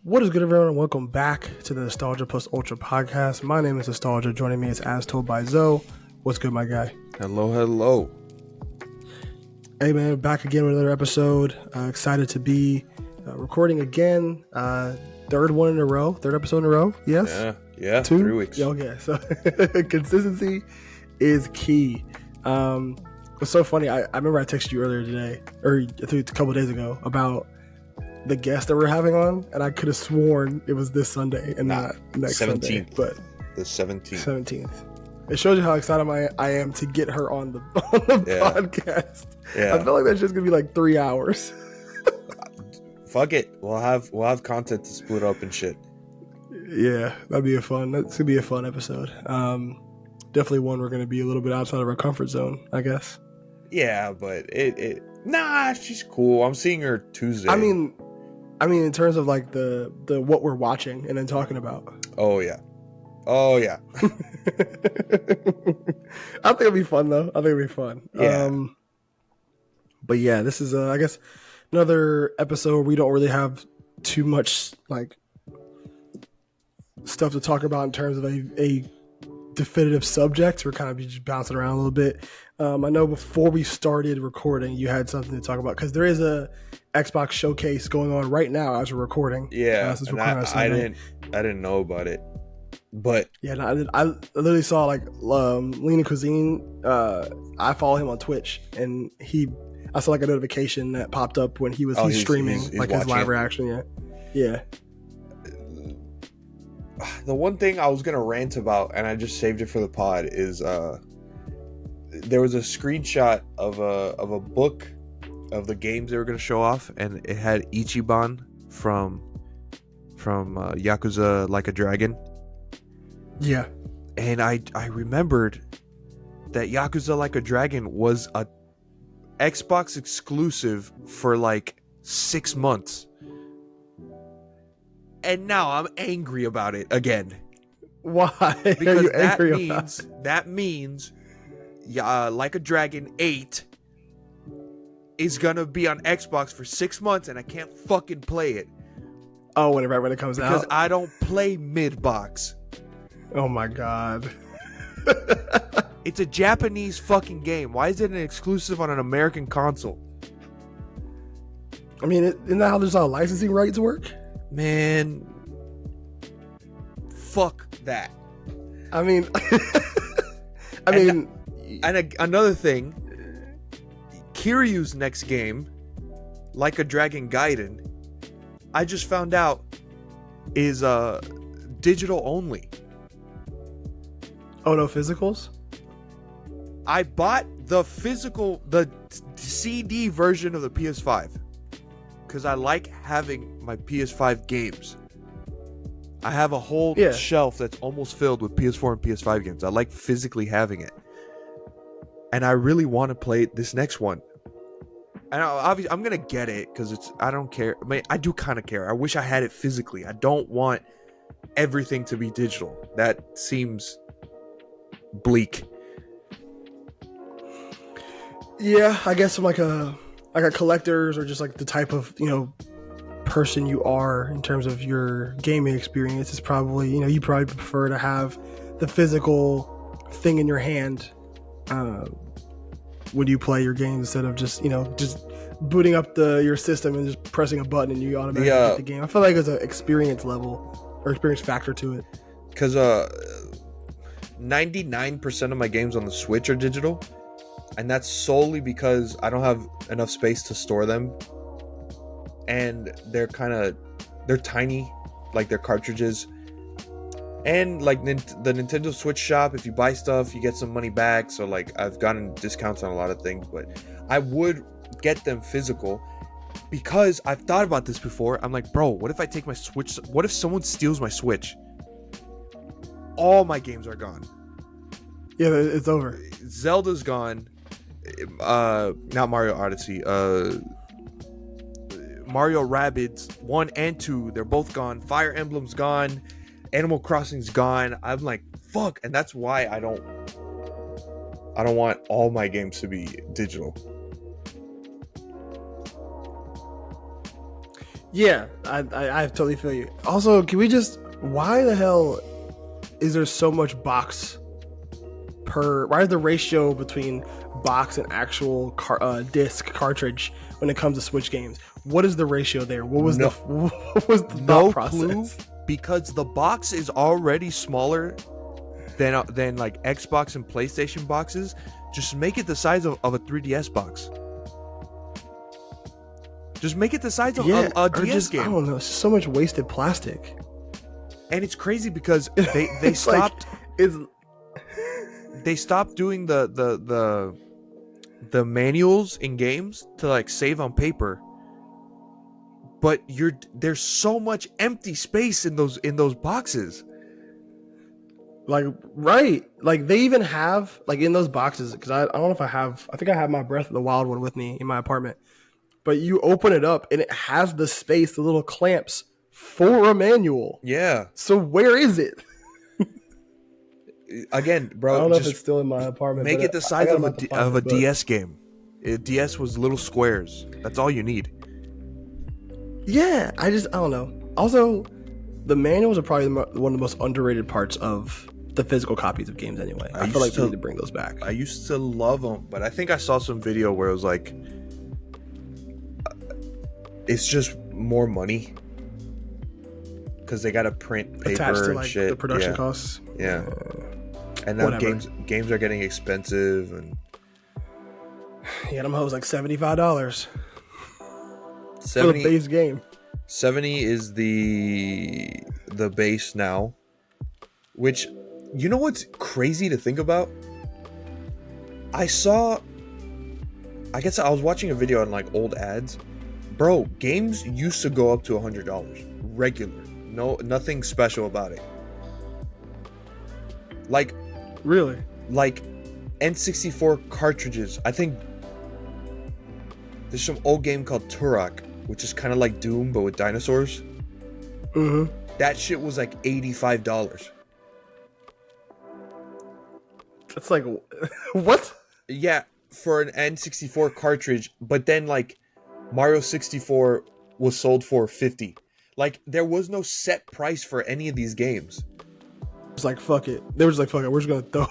What is good, everyone, and welcome back to the Nostalgia Plus Ultra podcast. My name is Nostalgia. Joining me is As Told by Zoe. What's good, my guy? Hello. Hey, man, back again with another episode. Excited to be recording again. Third episode in a row. Yes? Yeah. 2? 3 weeks. Yeah, okay, so consistency is key. It's so funny. I remember I texted you earlier today, or I think a couple of days ago, about the guest that we're having on, and I could have sworn it was this Sunday and not next 17th. Sunday. But the 17th. It shows you how excited I am to get her on the podcast. Yeah. I feel like that's just gonna be like 3 hours. Fuck it. We'll have content to split up and shit. Yeah, that's gonna be a fun episode. Definitely one we're gonna be a little bit outside of our comfort zone, I guess. Yeah, but she's cool. I'm seeing her Tuesday. I mean, in terms of like the what we're watching and then talking about. Oh yeah. I think it'll be fun though. Yeah. But yeah, this is I guess another episode where we don't really have too much like stuff to talk about in terms of a definitive subject. We're kind of just bouncing around a little bit. I know before we started recording, you had something to talk about because there is a Xbox showcase going on right now as we're recording. Yeah, I didn't know about it, but yeah, no, I literally saw like Lean Cuisine. I follow him on Twitch, and I saw like a notification that popped up when he's streaming he's like his live reaction. Yeah. The one thing I was gonna rant about, and I just saved it for the pod, is there was a screenshot of a book of the games they were gonna show off, and it had Ichiban from Yakuza Like a Dragon. Yeah. And I remembered that Yakuza Like a Dragon was a Xbox exclusive for like 6 months. And now I'm angry about it again. Why? Because that means Like a Dragon 8 is gonna be on Xbox for 6 months, and I can't fucking play it. Oh, when it comes out? Because I don't play mid-box. Oh my god. It's a Japanese fucking game. Why is it an exclusive on an American console? I mean, isn't that how there's all licensing rights work? Man, fuck that. I mean, another thing, Kiryu's next game, Like a Dragon Gaiden, I just found out is digital only. Oh, no physicals? I bought the CD version of the PS5 because I like having my PS5 games. I have a whole shelf that's almost filled with PS4 and PS5 games. I like physically having it. And I really want to play this next one. And obviously, I'm going to get it because I don't care. I mean, I do kind of care. I wish I had it physically. I don't want everything to be digital. That seems bleak. Yeah, I guess from like a collector's or just like the type of, person you are in terms of your gaming experience is probably, you probably prefer to have the physical thing in your hand when you play your game instead of just booting up your system and just pressing a button and you automatically get the game. I feel like there's an experience level or experience factor to it. Because 99% of my games on the Switch are digital, and that's solely because I don't have enough space to store them, and they're tiny, like they're cartridges. And like the Nintendo Switch shop, if you buy stuff, you get some money back. So like I've gotten discounts on a lot of things, but I would get them physical because I've thought about this before. I'm like, bro, what if I take my Switch? What if someone steals my Switch? All my games are gone. Yeah, it's over. Zelda's gone. Not Mario Odyssey. Mario Rabbids 1 and 2, they're both gone. Fire Emblem's gone. Animal Crossing's gone. I'm like, fuck. And that's why I don't want all my games to be digital. Yeah, I totally feel you. Also, can we just, why the hell is there so much box per? Why is the ratio between box and actual disc cartridge when it comes to Switch games? What is the ratio there? What was No, what was the thought no process? clue, because the box is already smaller than like Xbox and PlayStation boxes. Just make it the size of a 3DS box. Just make it the size of a DS game. I don't know. It's just so much wasted plastic. And it's crazy because they stopped they stopped doing the manuals in games to like save on paper. But there's so much empty space in those boxes. Like, right. Like, they even have, like, in those boxes, because I don't know if I think I have my Breath of the Wild one with me in my apartment. But you open it up and it has the space, the little clamps for a manual. Yeah. So where is it? Again, bro, I don't know if it's still in my apartment. Make it the size of a DS game. DS was little squares. That's all you need. Yeah, I don't know. Also, the manuals are probably one of the most underrated parts of the physical copies of games anyway. I feel like we need to bring those back. I used to love them, but I think I saw some video where it was like, it's just more money because they got to print paper attached to, and like, shit. The production costs. Yeah. And now whatever. games are getting expensive, and yeah, them hoes like $75 for 70, the base game. 70 is the base now. Which, you know what's crazy to think about? I guess I was watching a video on like old ads. Bro, games used to go up to $100 regular. No, nothing special about it. Like, really? Like N64 cartridges. I think there's some old game called Turok, which is kind of like Doom but with dinosaurs. Mm-hmm. That shit was like $85. It's like, what? Yeah, for an N64 cartridge, but then like Mario 64 was sold for $50. Like, there was no set price for any of these games. It's like, fuck it. They were just like, fuck it. We're just gonna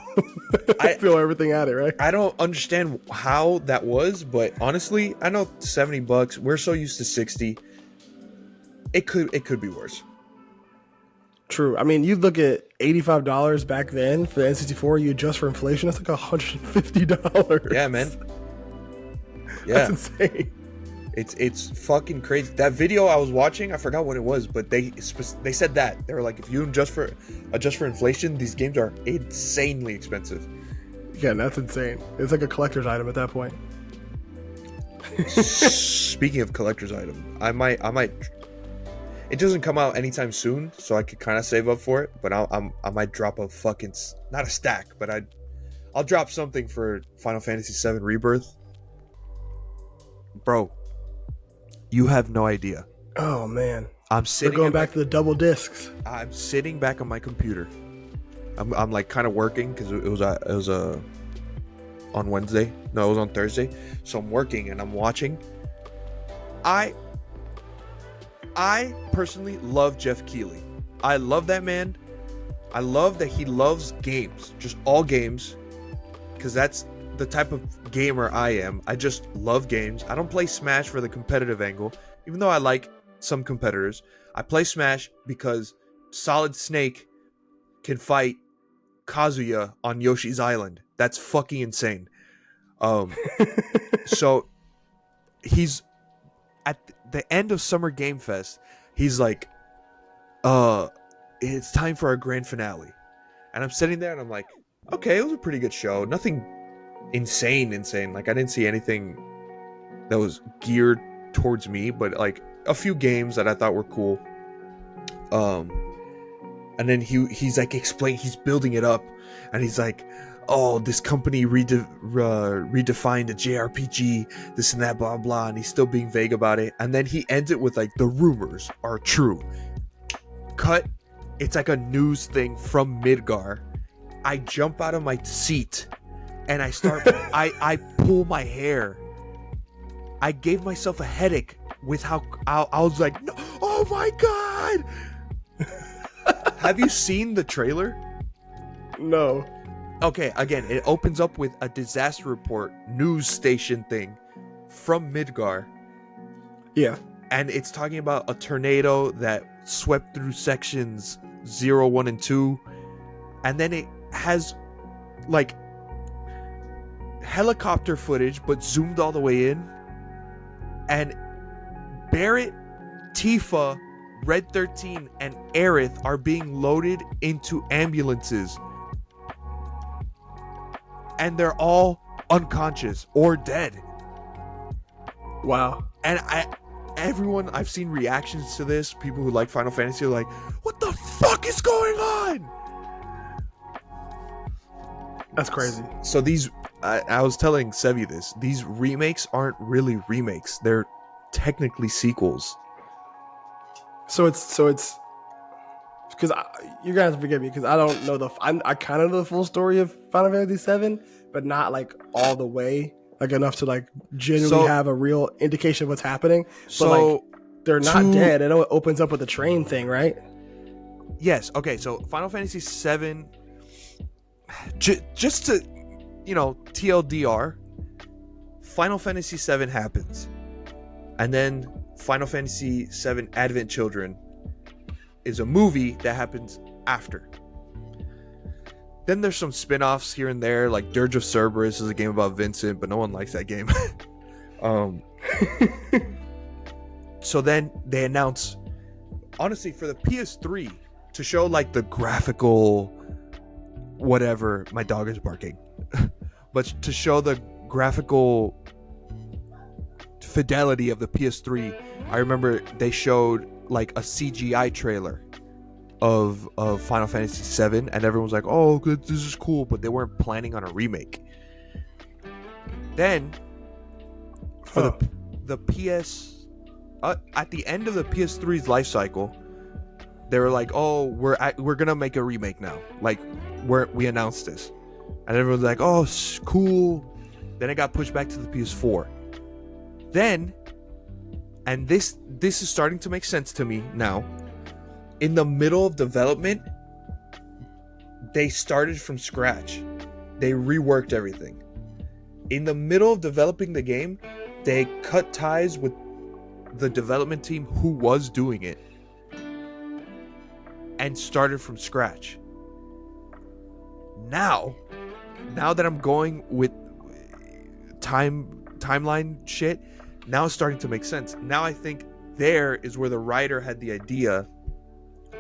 throw everything at it, right? I don't understand how that was, but honestly, I know $70. We're so used to 60. It could be worse. True. I mean, you look at $85 back then for the N64. You adjust for inflation, that's like $150. Yeah, man. Yeah, that's insane. It's fucking crazy. That video I was watching, I forgot what it was, but they said that they were like, if you adjust for inflation, these games are insanely expensive. Yeah, that's insane. It's like a collector's item at that point. Speaking of collector's item, I might. It doesn't come out anytime soon, so I could kind of save up for it. But I might drop a fucking, not a stack, but I'll drop something for Final Fantasy VII Rebirth, bro. You have no idea. Oh man, I'm sitting. We're going back to the double discs. I'm sitting back on my computer. I'm like kind of working because it was on Wednesday. No, it was on Thursday. So I'm working and I'm watching. I personally love Jeff Keighley. I love that man. I love that he loves games, just all games, because that's the type of gamer I am. I just love games. I don't play Smash for the competitive angle, even though I like some competitors. I play Smash because Solid Snake can fight Kazuya on Yoshi's Island. That's fucking insane. So he's at the end of Summer Game Fest. He's like, it's time for our grand finale. And I'm sitting there and I'm like, okay, it was a pretty good show. Nothing insane. Like, I didn't see anything that was geared towards me, but like a few games that I thought were cool. And then he's like he's building it up, and he's like, oh, this company redefined a JRPG, this and that, blah blah, and he's still being vague about it. And then he ends it with like, the rumors are true. Cut. It's like a news thing from Midgar. I jump out of my seat and I start I pull my hair. I gave myself a headache with how I was like, no, oh my god. Have you seen the trailer? No. Okay, again, it opens up with a disaster report news station thing from Midgar, Yeah. and it's talking about a tornado that swept through sections 0, 1, and 2, and then it has like helicopter footage but zoomed all the way in, and Barrett, Tifa, Red 13, and Aerith are being loaded into ambulances, and they're all unconscious or dead. Wow. And everyone I've seen reactions to this, people who like Final Fantasy are like, what the fuck is going on? That's crazy. So these, I was telling Sevi this, these remakes aren't really remakes. They're technically sequels. So it's because you're gonna have to forgive me because I don't know I kind of know the full story of Final Fantasy VII, but not like all the way, like enough to like genuinely have a real indication of what's happening. So but like they're not dead. I know it opens up with the train thing, right? Yes. Okay. So Final Fantasy VII, just to, TLDR, Final Fantasy VII happens, and then Final Fantasy VII Advent Children is a movie that happens after. Then there's some spin-offs here and there, like Dirge of Cerberus is a game about Vincent, but no one likes that game. So then they announce, honestly, for the PS3, to show like the graphical whatever, my dog is barking, but to show the graphical fidelity of the PS3, I remember they showed like a CGI trailer of Final Fantasy VII, and everyone was like, oh, good, this is cool, but they weren't planning on a remake. Then for the PS, at the end of the PS3's life cycle, they were like, oh, we're gonna make a remake now, like we announced this, and everyone's like, oh, cool. Then it got pushed back to the PS4. Then, and this is starting to make sense to me now, in the middle of development, they started from scratch. They reworked everything. In the middle of developing the game, they cut ties with the development team who was doing it and started from scratch. Now that I'm going with timeline shit, now it's starting to make sense. Now I think there is where the writer had the idea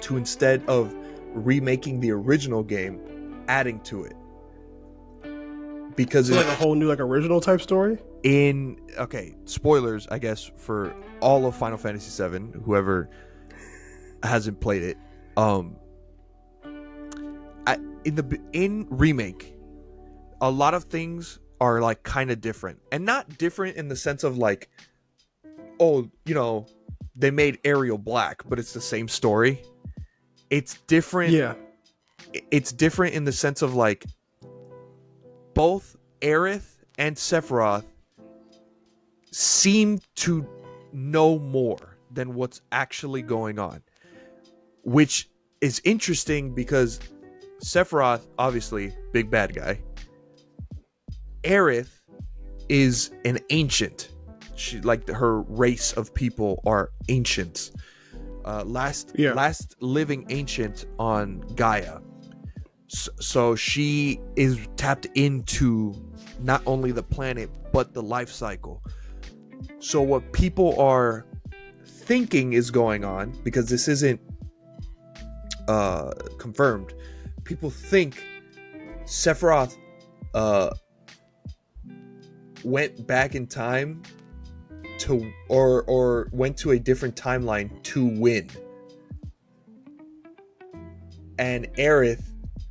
to, instead of remaking the original game, adding to it. Because it's like a whole new like original type story? Okay, spoilers, I guess, for all of Final Fantasy VII, whoever hasn't played it. In remake, a lot of things are like kind of different, and not different in the sense of like, oh, they made Ariel black, but it's the same story. It's different. Yeah. It's different in the sense of like, both Aerith and Sephiroth seem to know more than what's actually going on, which is interesting because Sephiroth, obviously, big bad guy. Aerith is an ancient. She, like, her race of people are ancients. Last living ancient on Gaia. So she is tapped into not only the planet but the life cycle. So what people are thinking is going on, because this isn't confirmed, people think Sephiroth went back in time to or went to a different timeline to win, and Aerith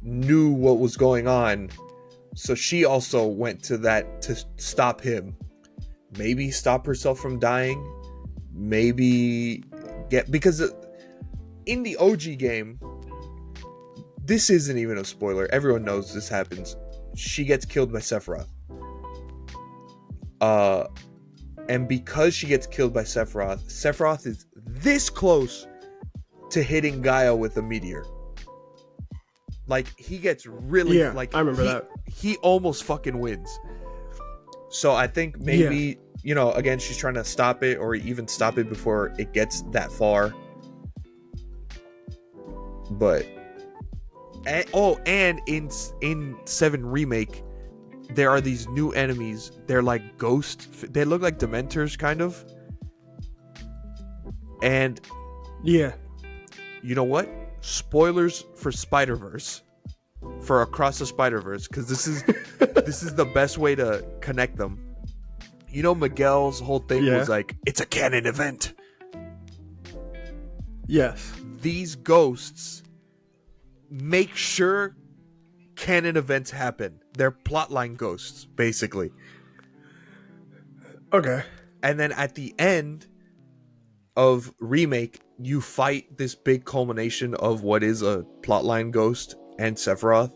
knew what was going on, so she also went to that to stop him, maybe stop herself from dying, maybe because in the OG game, this isn't even a spoiler, everyone knows this happens, she gets killed by Sephiroth. And because she gets killed by Sephiroth is this close to hitting Gaia with a meteor. Like, he gets really, I remember that. He almost fucking wins. So I think maybe, again, she's trying to stop it, or even stop it before it gets that far. But, and in 7 Remake, there are these new enemies. They're like ghosts. They look like Dementors, kind of. And yeah, you know what? Spoilers for Spider-Verse, for Across the Spider-Verse, because this is the best way to connect them. You know, Miguel's whole thing was like, it's a canon event. Yes. These ghosts make sure canon events happen. They're plotline ghosts, basically. Okay. And then at the end of Remake, you fight this big culmination of what is a plotline ghost and Sephiroth,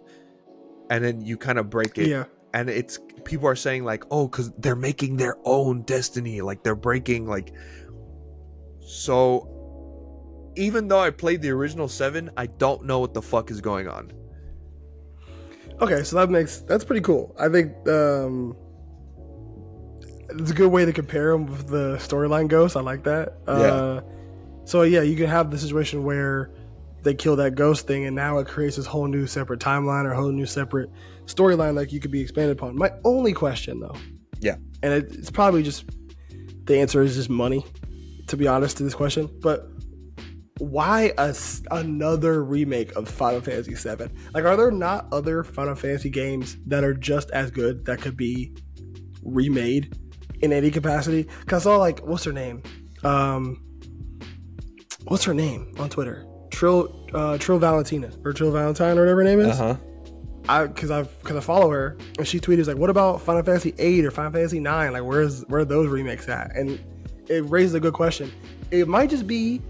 and then you kind of break it. Yeah. And it's, people are saying like, oh, because they're making their own destiny, like they're breaking, like. So even though I played the original 7, I don't know what the fuck is going on. Okay, so that's pretty cool. I think it's a good way to compare them with the storyline ghost. I like that. So yeah, you can have the situation where they kill that ghost thing, and now it creates this whole new separate timeline or whole new separate storyline that you could be expanded upon. My only question, though, and it's probably just the answer is just money, to be honest, to this question. But why another remake of Final Fantasy VII? Like, are there not other Final Fantasy games that are just as good that could be remade in any capacity? Because I saw, like, what's her name on Twitter? Trill Valentina, or Trill Valentine, or whatever her name is. Because I follow her, and she tweeted like, "What about Final Fantasy VIII or Final Fantasy IX? Like, where are those remakes at?" And it raises a good question. It might just be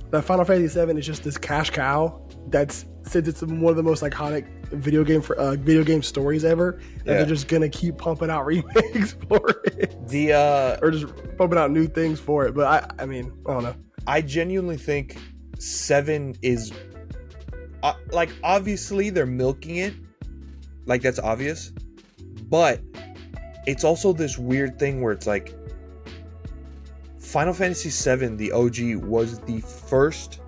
that Final Fantasy VII is just this cash cow that's, since it's one of the most iconic video game stories ever, that they're just gonna keep pumping out remakes for it, or just pumping out new things for it. But I mean, I don't know. I genuinely think 7 is like, obviously they're milking it, like that's obvious, but it's also this weird thing where it's like Final Fantasy VII, the OG, was the first.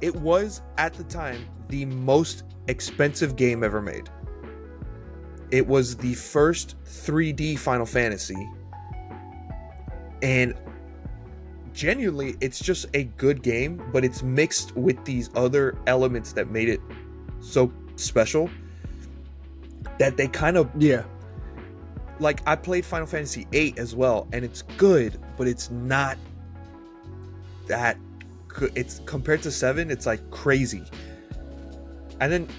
It was at the time the most expensive game ever made. It was the first 3D Final Fantasy, and genuinely, it's just a good game, but it's mixed with these other elements that made it so special that they kind of like, I played Final Fantasy VIII as well, and it's good, but it's not that good. It's compared to 7, it's like crazy. And then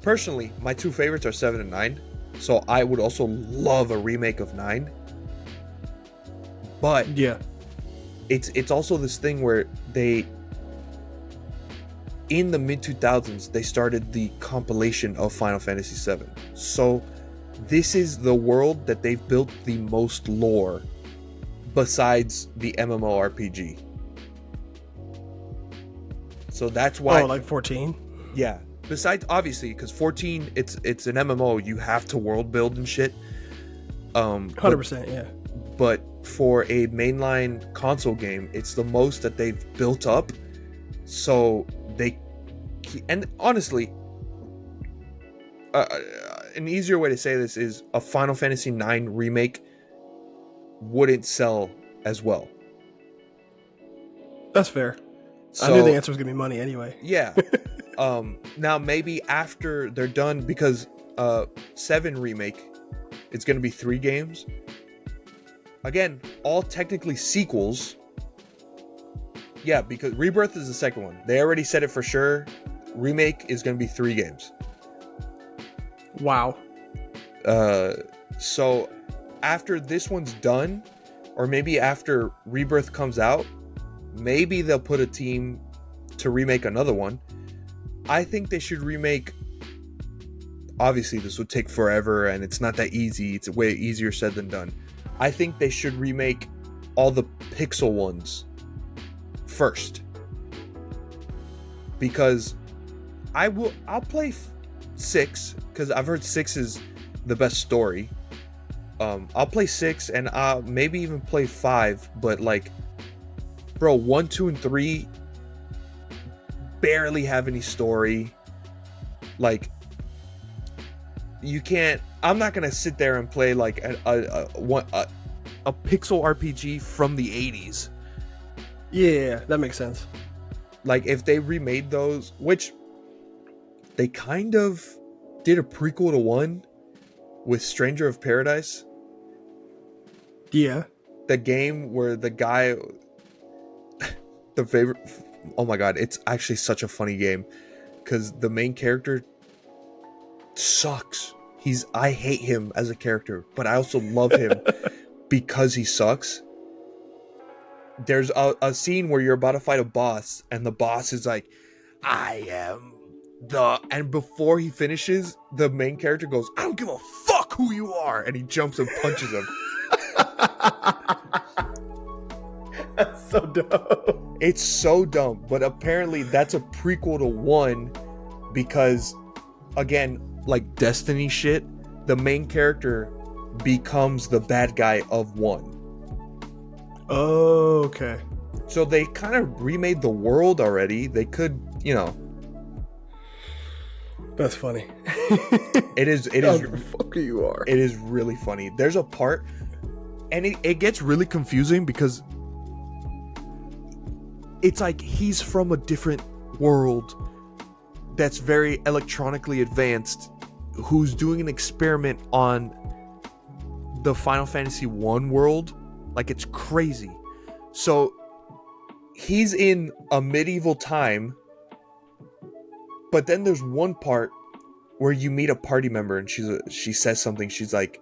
personally, my 2 favorites are 7 and 9, so I would also love a remake of 9. But it's also this thing where they, in the mid-2000s, they started the compilation of Final Fantasy VII. So this is the world that they've built the most lore besides the MMORPG. So that's why. Oh, like 14? Yeah. Besides, obviously, because 14, it's an MMO. You have to world build and shit. 100%, yeah. But for a mainline console game, it's the most that they've built up. So they, and honestly, an easier way to say this is a Final Fantasy IX remake wouldn't sell as well. That's fair. So, I knew the answer was gonna be money anyway. Yeah. Now maybe after they're done, because 7 remake, it's gonna be 3 games. Again, all technically sequels. Yeah, because Rebirth is the second one. They already said it for sure. Remake is going to be 3 games. Wow. So after this one's done, or maybe after Rebirth comes out, maybe they'll put a team to remake another one. I think they should remake. Obviously, this would take forever, and it's not that easy. It's way easier said than done. I think they should remake all the pixel ones first, because I'll play 6 because I've heard 6 is the best story. I'll play 6 and I'll maybe even play 5, but like, bro, 1, 2, and 3 barely have any story. Like, you can't. I'm not gonna sit there and play like a pixel RPG from the 80s. Yeah, that makes sense. Like, if they remade those, which they kind of did a prequel to 1 with Stranger of Paradise. Yeah. The game where the guy, the favorite, oh my god, it's actually such a funny game because the main character sucks. I hate him as a character, but I also love him because he sucks. There's a scene where you're about to fight a boss and the boss is like, I am and before he finishes, the main character goes, I don't give a fuck who you are, and he jumps and punches him. That's so dumb. It's so dumb, but apparently that's a prequel to 1 because, again, like Destiny shit, the main character becomes the bad guy of 1. Oh, okay. So they kind of remade the world already. They could, That's funny. It is. The fuck you are. It is really funny. There's a part, and it gets really confusing because it's like he's from a different world that's very electronically advanced, who's doing an experiment on the Final Fantasy 1 world. Like, it's crazy. So he's in a medieval time, but then there's one part where you meet a party member and she says something. She's like,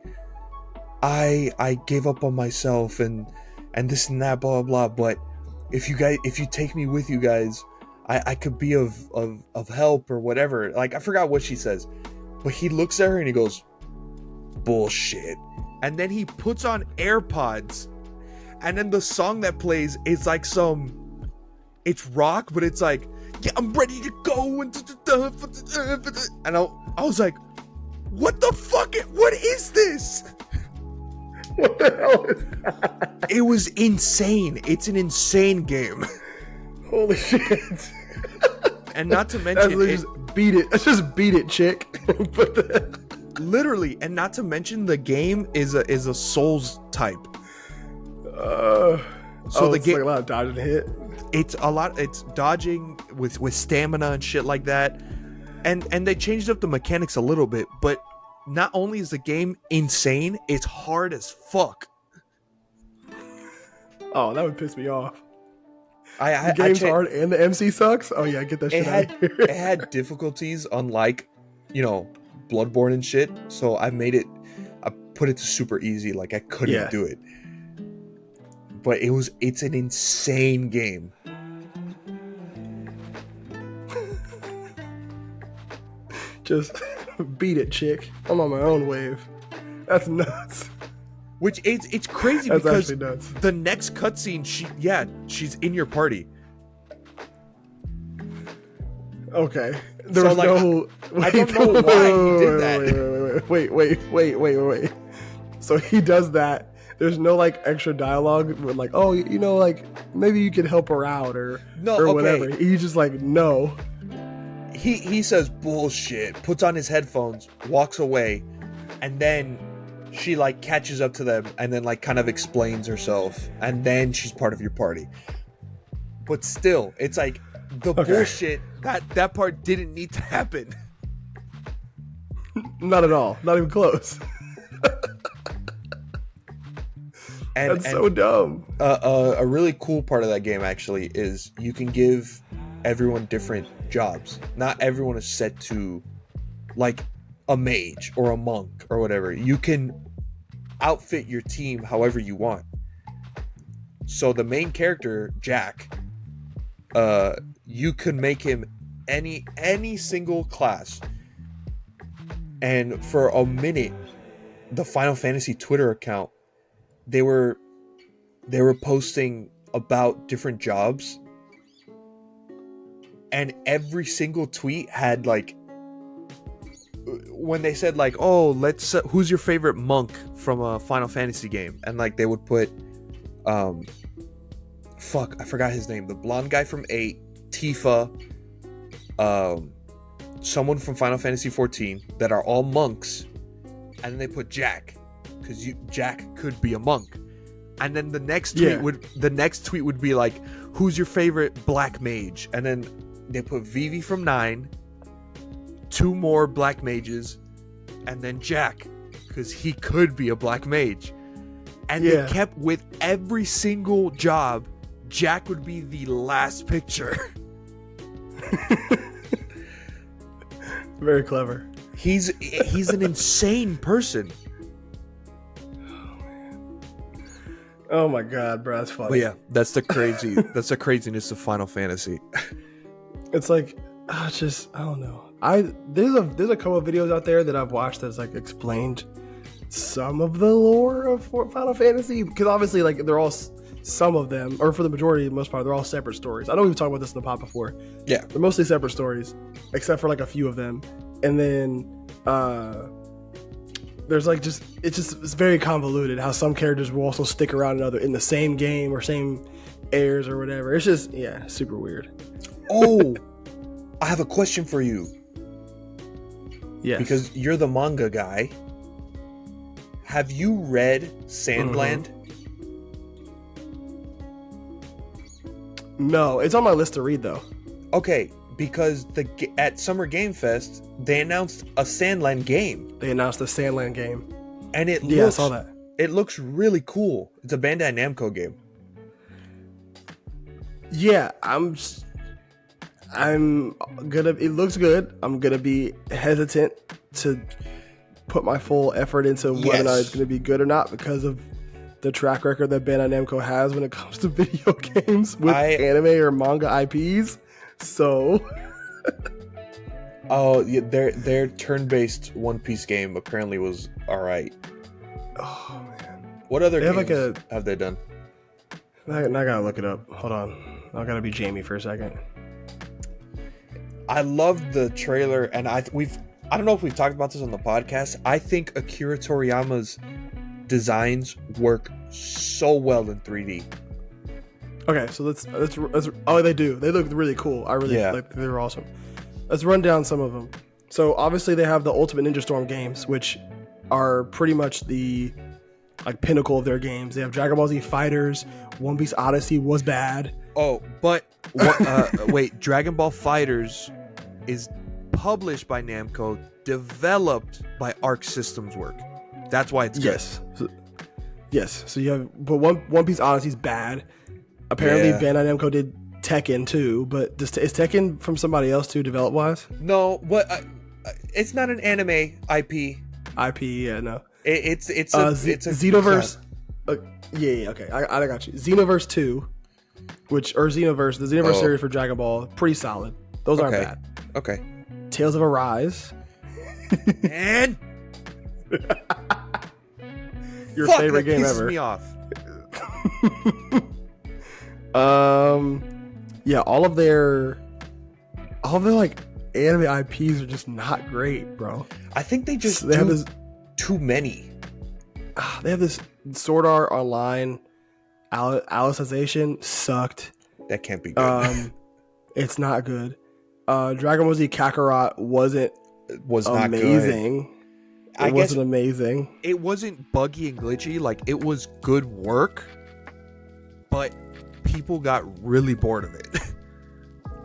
I gave up on myself and this and that, blah blah blah, but if you take me with you guys, I could be of help or whatever. Like, I forgot what she says, but he looks at her and he goes, bullshit. And then he puts on AirPods, and then the song that plays is like it's rock, but it's like, yeah, I'm ready to go. And I was like, what the fuck? What is this? What the hell is that? It was insane. It's an insane game. Holy shit. And not to mention, just beat it. Let's just beat it, chick. Literally, and not to mention, the game is a Souls type. So the game, like a lot of dodge and hit. It's dodging with stamina and shit like that, and they changed up the mechanics a little bit. But not only is the game insane, it's hard as fuck. Oh, that would piss me off. The game's hard and the MC sucks. Oh yeah, get that shit out of here. It had difficulties unlike, Bloodborne and shit. So I put it to super easy. Like, I couldn't do it. But it's an insane game. Just beat it, chick. I'm on my own wave. That's nuts. Which it's crazy. That's because actually nuts. The next cutscene, she's in your party. Okay. I don't know why he did that. Wait. So he does that. There's no like extra dialogue with like, oh, like maybe you could help her out or whatever. He's just like, no. He says bullshit, puts on his headphones, walks away, and then she like catches up to them and then like kind of explains herself, and then she's part of your party. But still, it's like the bullshit that part didn't need to happen. Not at all. Not even close. That's so dumb. A really cool part of that game actually is you can give everyone different jobs. Not everyone is set to like a mage or a monk or whatever. You can outfit your team however you want. So the main character, Jack, you can make him any single class. And for a minute, the Final Fantasy Twitter account they were posting about different jobs, and every single tweet had like, when they said like, oh, let's who's your favorite monk from a Final Fantasy game, and like they would put fuck, I forgot his name, the blonde guy from 8, Tifa, someone from Final Fantasy 14, that are all monks, and then they put Jack, because Jack could be a monk. And then the next tweet would be like, who's your favorite black mage? And then they put Vivi from 9, 2 more black mages, and then Jack, because he could be a black mage. And they kept, with every single job, Jack would be the last picture. Very clever. He's an insane person. Oh my god, bro, that's funny. But yeah, that's the craziness of Final Fantasy. It's like, I don't know. There's a couple of videos out there that I've watched that's like explained some of the lore of Final Fantasy, because obviously like they're all, some of them, or for the majority, the most part, they're all separate stories. I know we've talked about this in the pod before. Yeah, they're mostly separate stories, except for like a few of them. And then there's like it's very convoluted how some characters will also stick around in the same game or same airs or whatever. It's just super weird. Oh, I have a question for you. Yes. Because you're the manga guy. Have you read Sandland? No, it's on my list to read though. Okay, because at Summer Game Fest they announced a Sandland game. They announced a Sandland game, and I saw that. It looks really cool. It's a Bandai Namco game. Yeah, it looks good. I'm gonna be hesitant to put my full effort into whether or not it's gonna be good or not, because of the track record that Bandai Namco has when it comes to video games with anime or manga IPs. So oh yeah, their turn-based One Piece game apparently was alright. Oh man. What other games have they done? I gotta look it up. Hold on. I gotta be Jamie for a second. I love the trailer, and I don't know if we've talked about this on the podcast. I think Akira Toriyama's designs work so well in 3D. Okay, so let's oh, they do. They look really cool. I really like. They were awesome. Let's run down some of them. So obviously they have the Ultimate Ninja Storm games, which are pretty much the like pinnacle of their games. They have Dragon Ball Z Fighters. One Piece Odyssey was bad. Oh, but wait, Dragon Ball Fighters is published by Namco, developed by Arc Systems Work. That's why it's good. Yes. So you have, but One Piece Odyssey's bad. Apparently, Bandai Namco did Tekken too, but is Tekken from somebody else too, develop wise? No, it's not an anime IP. No. It's a Xenoverse. Okay, I got you. Xenoverse 2, the Xenoverse series for Dragon Ball, pretty solid. Those aren't bad. Okay. Tales of Arise. And your favorite game ever. Me off. All of their like anime IPs are just not great, bro. I think they have too many. They have this Sword Art Online Alicization sucked. That can't be good. It's not good. Dragon Ball Z Kakarot was not amazing. Good. It wasn't amazing. It wasn't buggy and glitchy. Like, it was good work, but people got really bored of it.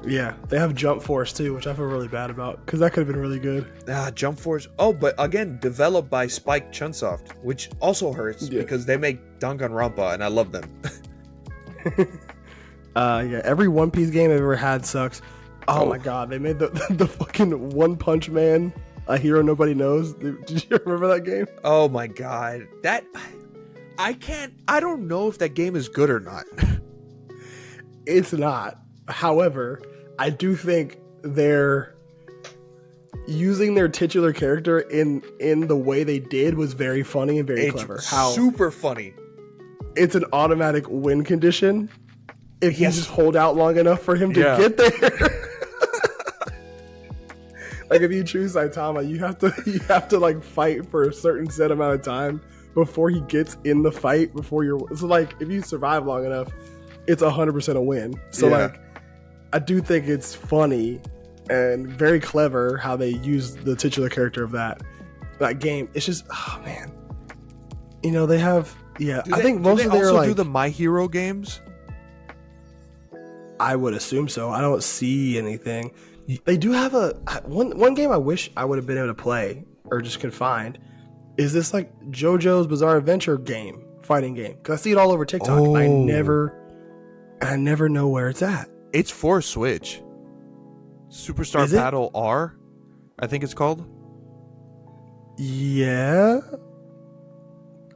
Yeah, they have Jump Force too, which I feel really bad about because that could have been really good. Jump Force. Oh, but again, developed by Spike Chunsoft, which also hurts because they make Danganronpa, and I love them. Every One Piece game I've ever had sucks. Oh my god, they made the fucking One Punch Man, a hero nobody knows. Did you remember that game? Oh my god, I don't know if that game is good or not. It's not. However, I do think they're using their titular character in the way they did was very funny and very clever. Super funny. it's an automatic win condition if you Yes. just hold out long enough for him to Yeah. get there. Like if you choose Saitama, you have to like fight for a certain set amount of time before he gets in the fight. So like if you survive long enough, it's 100% a win. So Yeah. like I do think it's funny and very clever how they use the titular character of that game. It's just, oh man, they have I think most of their also like do the My Hero games. I would assume so. I don't see anything. They do have one game I wish I would have been able to play or just could find is this like JoJo's Bizarre Adventure fighting game, because I see it all over TikTok. Oh. And I never know where it's at. It's for Switch. Superstar Is it? Battle R, I think it's called. Yeah.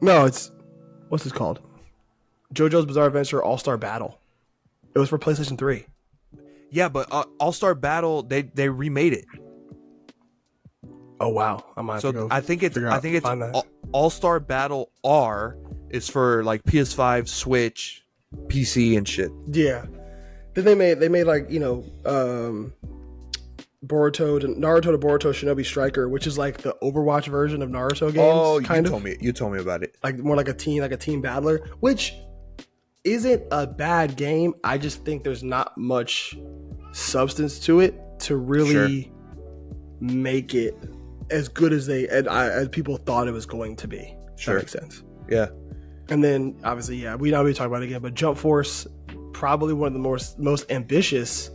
No, what's it called? JoJo's Bizarre Adventure All-Star Battle. It was for PlayStation 3. Yeah, but All-Star Battle, they remade it. Oh wow, I might have to go. I think it's find that. All-Star Battle R is for like PS5, Switch, PC, and shit. Yeah. Then they made like Naruto to Boruto Shinobi Striker, which is like the Overwatch version of Naruto games. Oh, you told me about it. Like more like a team battler, which isn't a bad game. I just think there's not much substance to it to really make it as good as as people thought it was going to be. Sure. That makes sense. Yeah. And then obviously, we know we talk about it again, but Jump Force, probably one of the most ambitious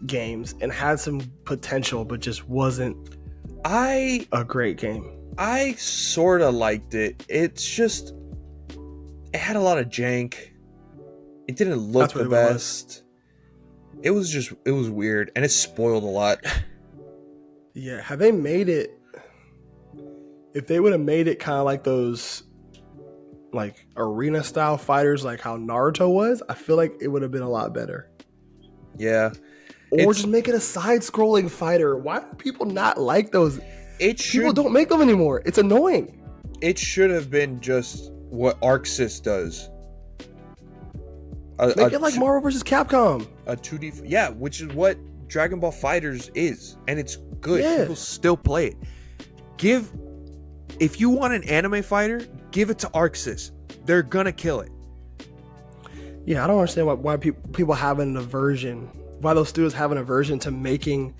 games and had some potential, but just wasn't a great game. I sort of liked it. It's just, it had a lot of jank. It didn't look the best. It was weird, and it spoiled a lot. Yeah, have they made it? If they would have made it kind of like those, like arena style fighters, like how Naruto was, I feel like it would have been a lot better. Yeah. Or just make it a side-scrolling fighter. Why do people not like those? People don't make them anymore. It's annoying. It should have been just what Arc Sys does. Make it like Marvel vs. Capcom. A 2D, yeah, which is what Dragon Ball FighterZ is, and it's good. Yeah. People still play it. If you want an anime fighter, give it to Arc Sys. They're gonna kill it. Yeah, I don't understand why people have an aversion. Why those studios have an aversion to making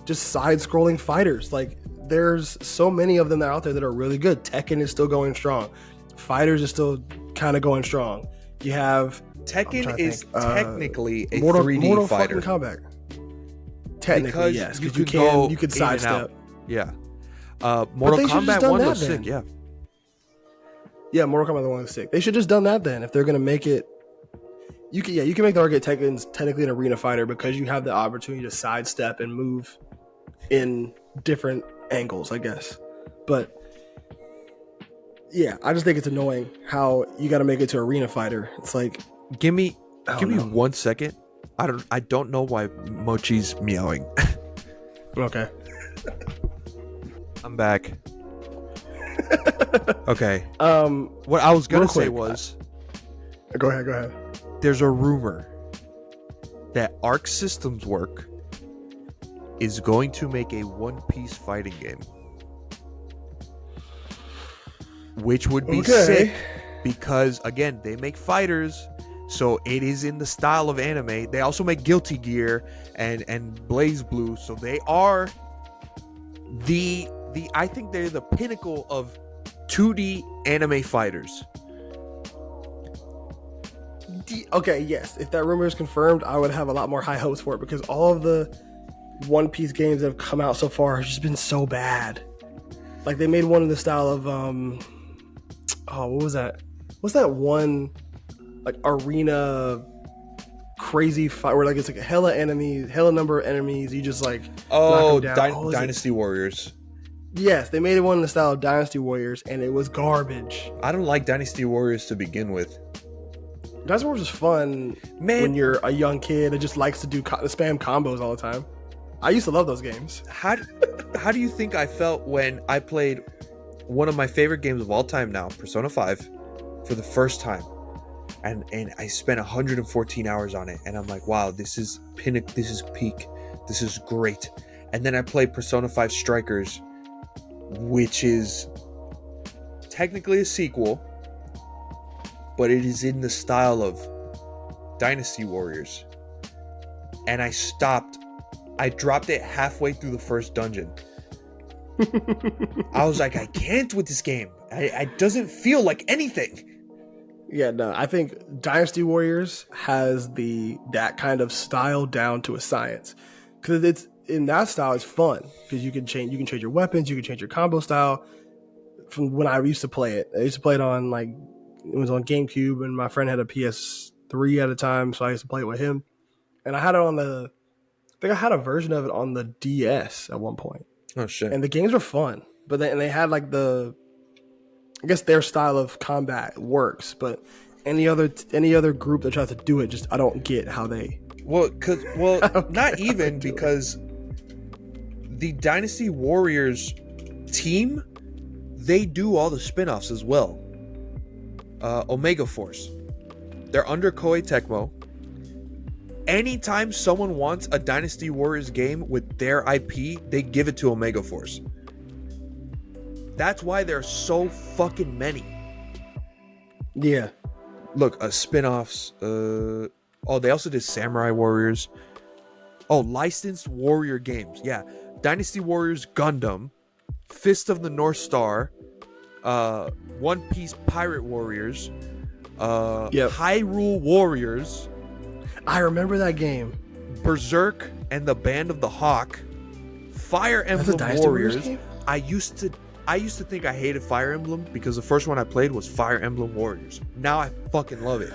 just side-scrolling fighters. Like, there's so many of them that are out there that are really good. Tekken is still going strong. Fighters is still kind of going strong. You have Tekken is technically a Mortal 3D fighter. Mortal Kombat. Technically, Because yes, you because can you can in and out. sidestep. Yeah. Mortal they should've just Kombat done 1 that was then. sick, yeah. Yeah, Mortal Kombat 1 was sick. They should just done that then. If they're gonna make it, you can make the argument Tekken's technically an arena fighter because you have the opportunity to sidestep and move in different angles, I guess. But yeah, I just think it's annoying how you got to make it to arena fighter. It's like, Give me I don't know. 1 second. I don't know why Mochi's meowing. Okay. I'm back. Okay. What What I was gonna say quick, was, Go ahead. there's a rumor that Arc Systems Work is going to make a One-Piece fighting game, which would be sick because, again, they make fighters, so it is in the style of anime. They also make Guilty Gear and Blaze Blue, so they are the I think they're the pinnacle of 2D anime fighters. Okay, yes. If that rumor is confirmed, I would have a lot more high hopes for it because all of the One Piece games that have come out so far have just been so bad. Like they made one in the style of what was that? What's that one like arena crazy fight where like it's like hella number of enemies, you just like knock them down. Dynasty Warriors. Yes, they made it one in the style of Dynasty Warriors and it was garbage. I don't like Dynasty Warriors to begin with. Dynasty Warriors is fun when you're a young kid that just likes to do spam combos all the time. I used to love those games. How do you think I felt when I played one of my favorite games of all time now, Persona 5, for the first time? and I spent 114 hours on it, and I'm like, wow, this is pinnacle, this is peak, this is great. And then I played Persona 5 Strikers, which is technically a sequel, but it is in the style of Dynasty Warriors. And I stopped. I dropped it halfway through the first dungeon. I was like, I can't with this game. It doesn't feel like anything. Yeah, no, I think Dynasty Warriors has that kind of style down to a science. Because it's in that style, it's fun because you can change your weapons, you can change your combo style. From when I used to play it, I used to play it on it was on GameCube, and my friend had a PS3 at a time, so I used to play it with him. And I had it I think I had a version of it on the DS at one point. Oh shit! And the games were fun, but they had I guess their style of combat works, but any other group that tries to do it, just I don't get how they. Not even because the Dynasty Warriors team, they do all the spin-offs as well. Omega Force, they're under Koei Tecmo. Anytime someone wants a Dynasty Warriors game with their IP, they give it to Omega Force. That's why there's so fucking many. Yeah. Look, spin-offs. They also did Samurai Warriors. Oh, licensed warrior games. Yeah. Dynasty Warriors Gundam, Fist of the North Star, One Piece Pirate Warriors, Hyrule Warriors. I remember that game. Berserk and the Band of the Hawk, Fire Emblem Warriors. I used to think I hated Fire Emblem because the first one I played was Fire Emblem Warriors. Now I fucking love it.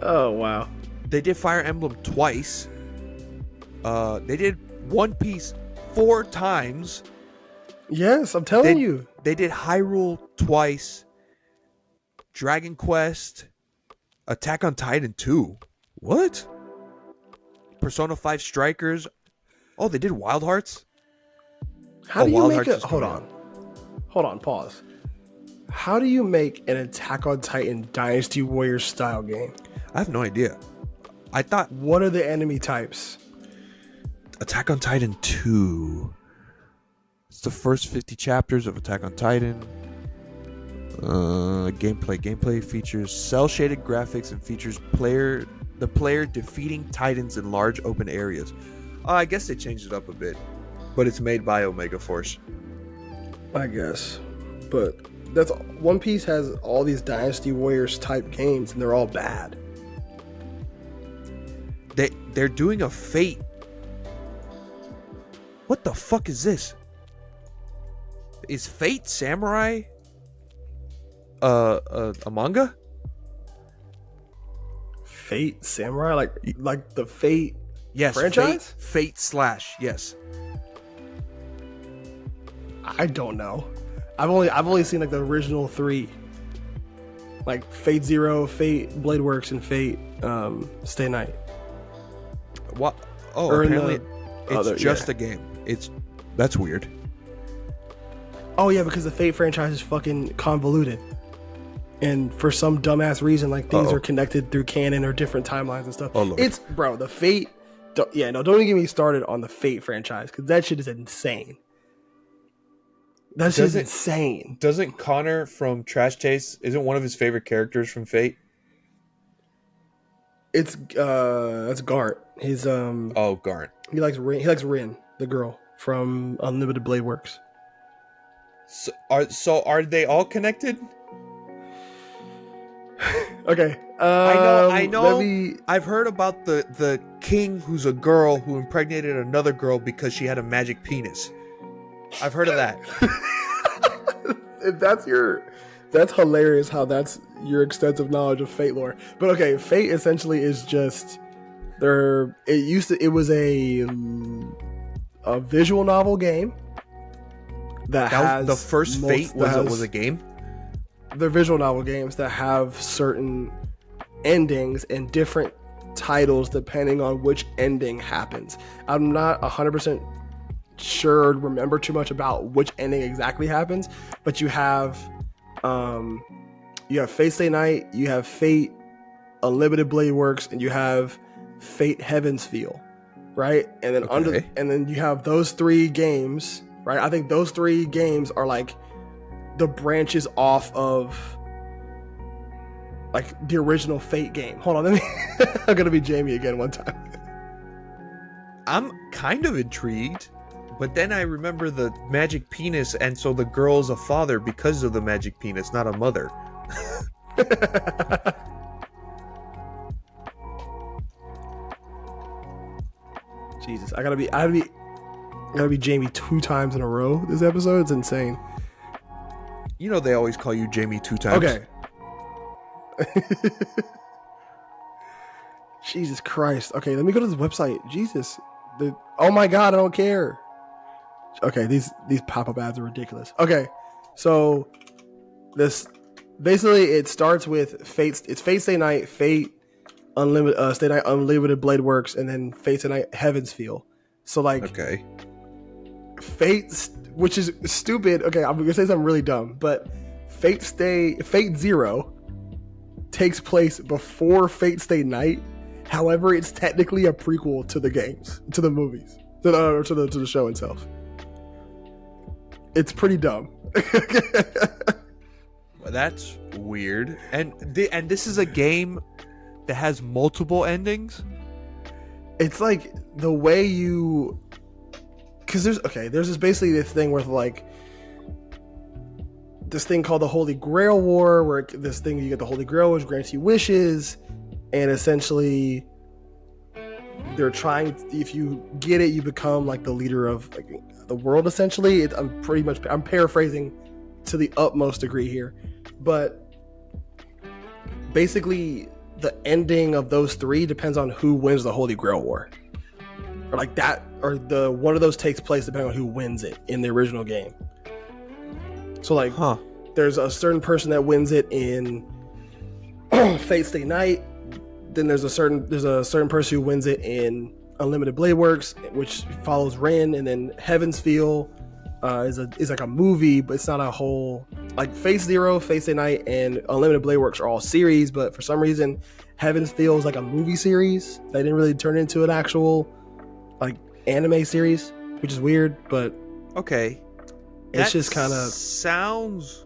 Oh wow. They did Fire Emblem twice. They did One Piece 4 times. Yes, I'm telling you. They did Hyrule twice. Dragon Quest, Attack on Titan 2. What? Persona 5 Strikers. Oh, they did Wild Hearts? How do you make it? Hold on, pause. How do you make an Attack on Titan Dynasty Warriors style game? I have no idea. I thought... What are the enemy types? Attack on Titan 2. It's the first 50 chapters of Attack on Titan. Gameplay features cel-shaded graphics and features the player defeating titans in large open areas. I guess they changed it up a bit, but it's made by Omega Force. I guess, but One Piece has all these Dynasty Warriors type games, and they're all bad. They're doing a Fate. What the fuck is this? Is Fate Samurai a manga? Fate Samurai, like the Fate franchise? Fate / yes. I don't know. I've only seen the original 3, like Fate Zero, Fate Blade Works, and Fate Stay Night. What? Oh, or apparently it's just a game. That's weird. Oh yeah, because the Fate franchise is fucking convoluted, and for some dumbass reason, things are connected through canon or different timelines and stuff. Oh Lord. The Fate. Don't even get me started on the Fate franchise because that shit is insane. That's just insane. Doesn't Connor from Trash Taste, isn't one of his favorite characters from Fate? It's that's Gart. He's Gart. He likes Rin, the girl from Unlimited Blade Works. So are they all connected? Okay. I know. I've heard about the king who's a girl who impregnated another girl because she had a magic penis. I've heard of that. That's hilarious how that's your extensive knowledge of Fate lore. But okay, Fate essentially is just it was a visual novel game that has the first Fate was a game. They're visual novel games that have certain endings and different titles depending on which ending happens. I'm not 100% sure or remember too much about which ending exactly happens, but you have Fate Stay Night, you have Fate Unlimited Blade Works, and you have Fate Heaven's Feel, right? And then and then you have those 3 games, right? I think those 3 games are like the branches off of like the original Fate game. Hold on, let me. I'm gonna be Jamie again one time. I'm kind of intrigued, but then I remember the magic penis, and so the girl's a father because of the magic penis, not a mother. Jesus, I gotta be Jamie 2 times in a row this episode. It's insane. You know they always call you Jamie 2 times. Okay. Jesus Christ. Okay, let me go to this website. Jesus. Oh my God, I don't care. Okay, these pop-up ads are ridiculous. Okay, so this basically it starts with Fate. It's Fate Stay Night, Fate Unlimited, Stay Night Unlimited Blade Works, and then Fate Stay Night Heaven's Feel. So like, okay, Fate, which is stupid. Okay, I'm gonna say something really dumb, but Fate Zero takes place before Fate Stay Night. However, it's technically a prequel to the games, to the movies, to the show itself. It's pretty dumb. That's weird. And this is a game that has multiple endings. It's like the way you, because there's basically this thing where like this thing called the Holy Grail War, where this thing you get the Holy Grail, which grants you wishes, and essentially they're trying. If you get it, you become like the leader of like the world. Essentially, I'm paraphrasing to the utmost degree here, but basically the ending of those 3 depends on who wins the Holy Grail War, or like that, or one of those takes place depending on who wins it in the original game. So like, there's a certain person that wins it in Fate Stay Night. Then there's a certain person who wins it in Unlimited Blade Works, which follows Rin. And then Heaven's Feel is like a movie, but it's not a whole, like Fate Zero, Fate Stay Night, and Unlimited Blade Works are all series, but for some reason Heaven's Feel is like a movie series. They didn't really turn into an actual like anime series, which is weird, but okay. It's just kind of sounds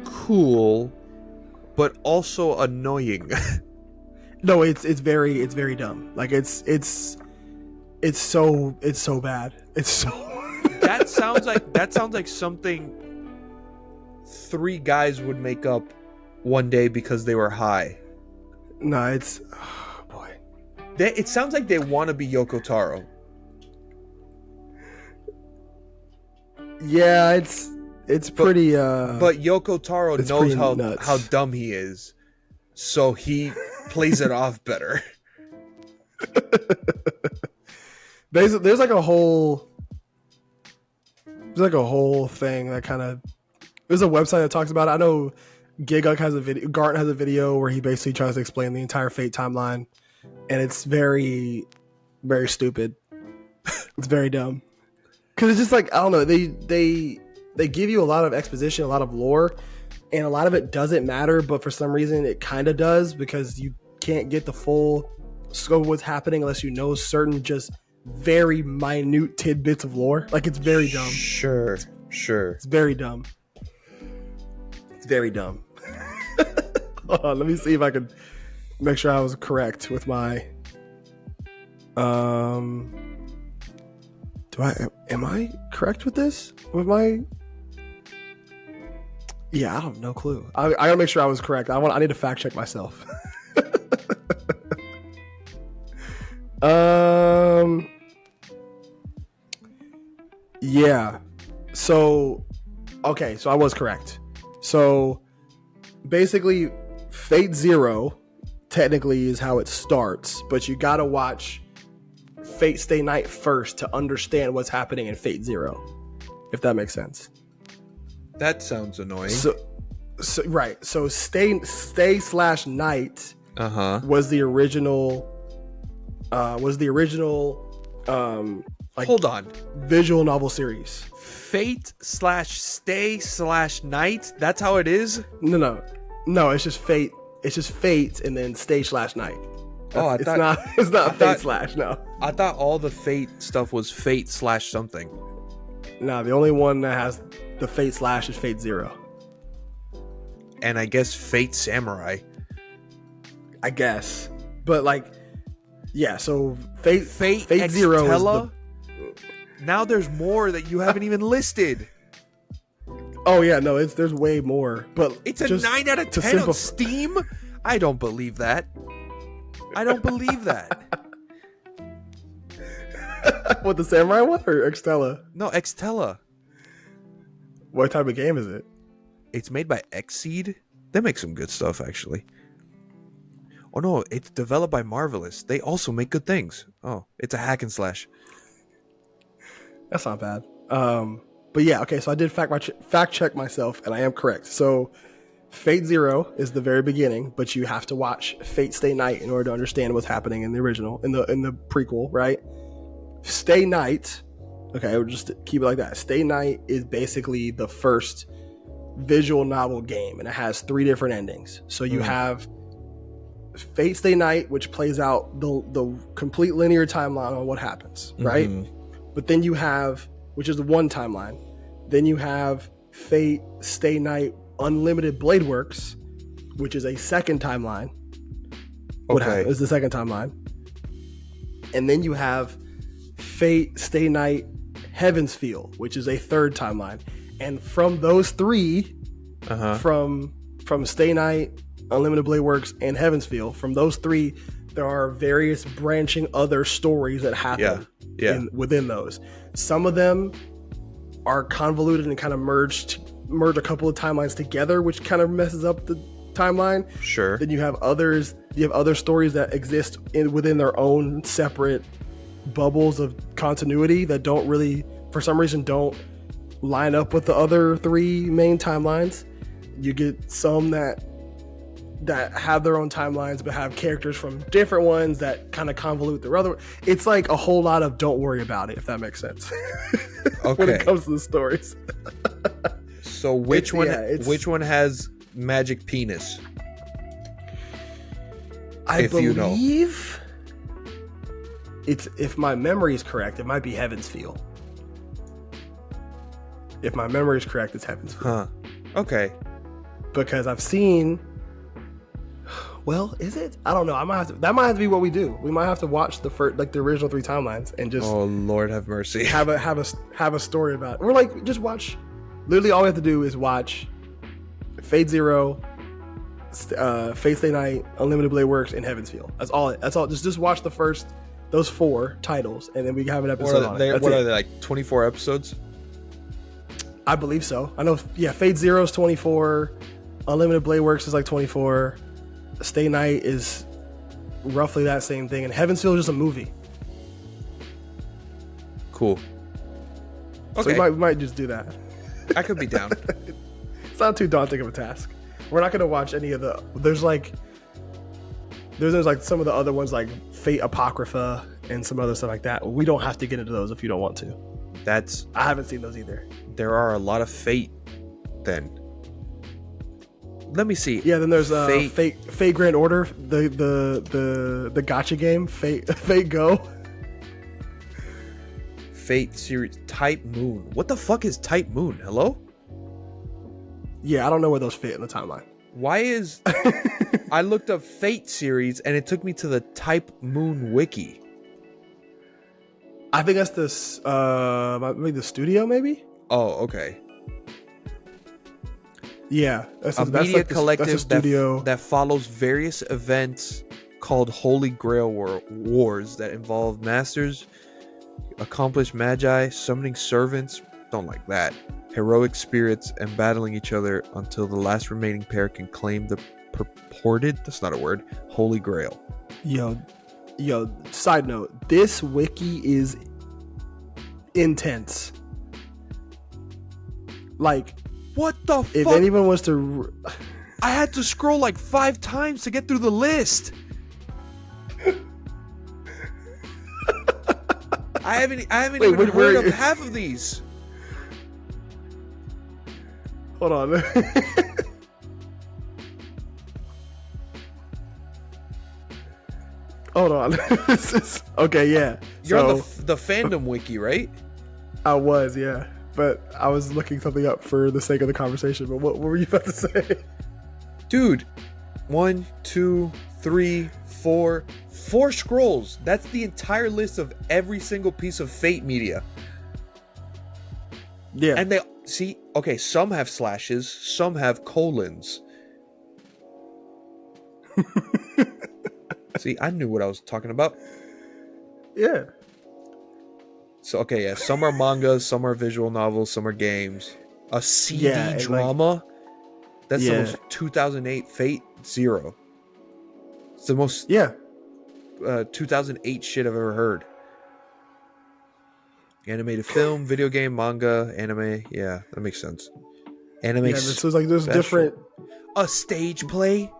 cool, but also annoying. No, it's very dumb. Like it's so bad. It's so that sounds like something 3 guys would make up one day because they were high. No, it's boy. It sounds like they want to be Yoko Taro. Yeah, it's pretty. But Yoko Taro knows how dumb he is, so he plays it off better. There's like a whole thing that kind of. There's a website that talks about it. I know Giguk has a video. Garnt has a video where he basically tries to explain the entire Fate timeline, and it's very, very stupid. It's very dumb. Because it's just like, I don't know, they give you a lot of exposition, a lot of lore, and a lot of it doesn't matter, but for some reason it kind of does, because you can't get the full scope of what's happening unless you know certain just very minute tidbits of lore. Like, it's very dumb. Sure. It's very dumb. It's very dumb. Hold on, let me see if I can make sure I was correct with my... Am I correct with this? With my... Yeah, I have no clue. I gotta make sure I was correct. I need to fact check myself. Yeah. So, okay, so I was correct. So, basically, Fate Zero technically is how it starts, but you gotta watch Fate Stay Night first to understand what's happening in Fate Zero, if that makes sense. That sounds annoying. So right. So Stay / Night was the original like, hold on, visual novel series. Fate / Stay / Night. That's how it is. No. It's just Fate. It's just Fate and then Stay/Night. Oh, It's not Fate slash. No, I thought all the Fate stuff was Fate / something. no. The only one that has the Fate slash is Fate Zero. And I guess Fate Samurai. I guess, but like, yeah. So Fate Extella? Zero is the. Now there's more that you haven't even listed. Oh yeah, no. There's way more, but It's a 9 out of 10 on Steam. I don't believe that. I don't believe that. What, the Samurai one or Extella? No, Extella. What type of game is it? It's made by Xseed. They make some good stuff, actually. Oh no, it's developed by Marvelous. They also make good things. Oh, it's a hack and slash. That's not bad. But yeah, okay. So I did fact check myself, and I am correct. So Fate Zero is the very beginning, but you have to watch Fate Stay Night in order to understand what's happening in the original, in the prequel, right? Stay Night. Okay, we'll just keep it like that. Stay Night is basically the first visual novel game, and it has 3 different endings. So you have Fate Stay Night, which plays out the complete linear timeline on what happens, right? But then you have, which is the one timeline, then you have Fate Stay Night Unlimited Blade Works, which is a second timeline. What happened is the second timeline. And then you have Fate Stay Night Heaven's Feel, which is a third timeline. And from those 3, from Stay Night, Unlimited Blade Works, and Heaven's Feel, from those 3, there are various branching other stories that happen within those. Some of them are convoluted and kind of merge a couple of timelines together, which kind of messes up the timeline. Sure. Then you have other stories that exist within their own separate bubbles of continuity that don't really, for some reason, don't line up with the other 3 main timelines. You get some that have their own timelines but have characters from different ones that kind of convolute their other. It's like a whole lot of don't worry about it, if that makes sense. When it comes to the stories. So which one has magic penis? I believe it's, if my memory is correct, it might be Heaven's Feel. If my memory is correct, it's Heaven's Feel. Huh. Okay. Because I've seen. Well, is it? I don't know. That might have to be what we do. We might have to watch the original 3 timelines and just. Oh Lord, have mercy. Have a story about it. We're like, just watch. Literally, all we have to do is watch Fate Zero, Fate Stay Night, Unlimited Blade Works, and Heaven's Feel. That's all. Just watch those 4 titles, and then we have an episode on it. What are they, like 24 episodes? I believe so. I know. Yeah, Fate Zero is 24. Unlimited Blade Works is like 24. Stay Night is roughly that same thing, and Heaven's Feel is just a movie. Cool. Okay. So we might just do that. I could be down. It's not too daunting of a task. We're not going to watch any of the. There's like some of the other ones like Fate Apocrypha and some other stuff like that. We don't have to get into those if you don't want to. I haven't seen those either. There are a lot of Fate. Then let me see. Yeah, then there's Fate Grand Order, the gacha game, Fate Go. Fate series Type Moon. What the fuck is Type Moon? Hello? Yeah, I don't know where those fit in the timeline. Why is I looked up Fate series and it took me to the Type Moon wiki. I think that's this maybe the studio, maybe? Oh, okay. Yeah, that's media collective that follows various events called Holy Grail Wars that involve masters, accomplished magi, summoning servants, don't like that, heroic spirits, and battling each other until the last remaining pair can claim the purported, that's not a word, Holy Grail. Yo, side note, this wiki is intense. Like, what the fuck? If anyone was to... I had to scroll like 5 times to get through the list. I haven't even heard of half of these. Hold on. Hold on. Okay, yeah. You're on So the fandom wiki, right? I was, yeah. But I was looking something up for the sake of the conversation. But what were you about to say? Dude, 1, 2, 3, 4, 4 scrolls. That's the entire list of every single piece of Fate media. Yeah. And they see, okay, some have slashes, some have colons. See, I knew what I was talking about. Yeah. So, okay, yeah, some are mangas, some are visual novels, some are games. A CD Yeah, and drama? That's the Yeah. most 2008 Fate Zero. It's the most Yeah. 2008 shit I've ever heard. Animated film, video game, manga, anime. Yeah, that makes sense. Anime Yeah, this was like there's special. different. A stage play?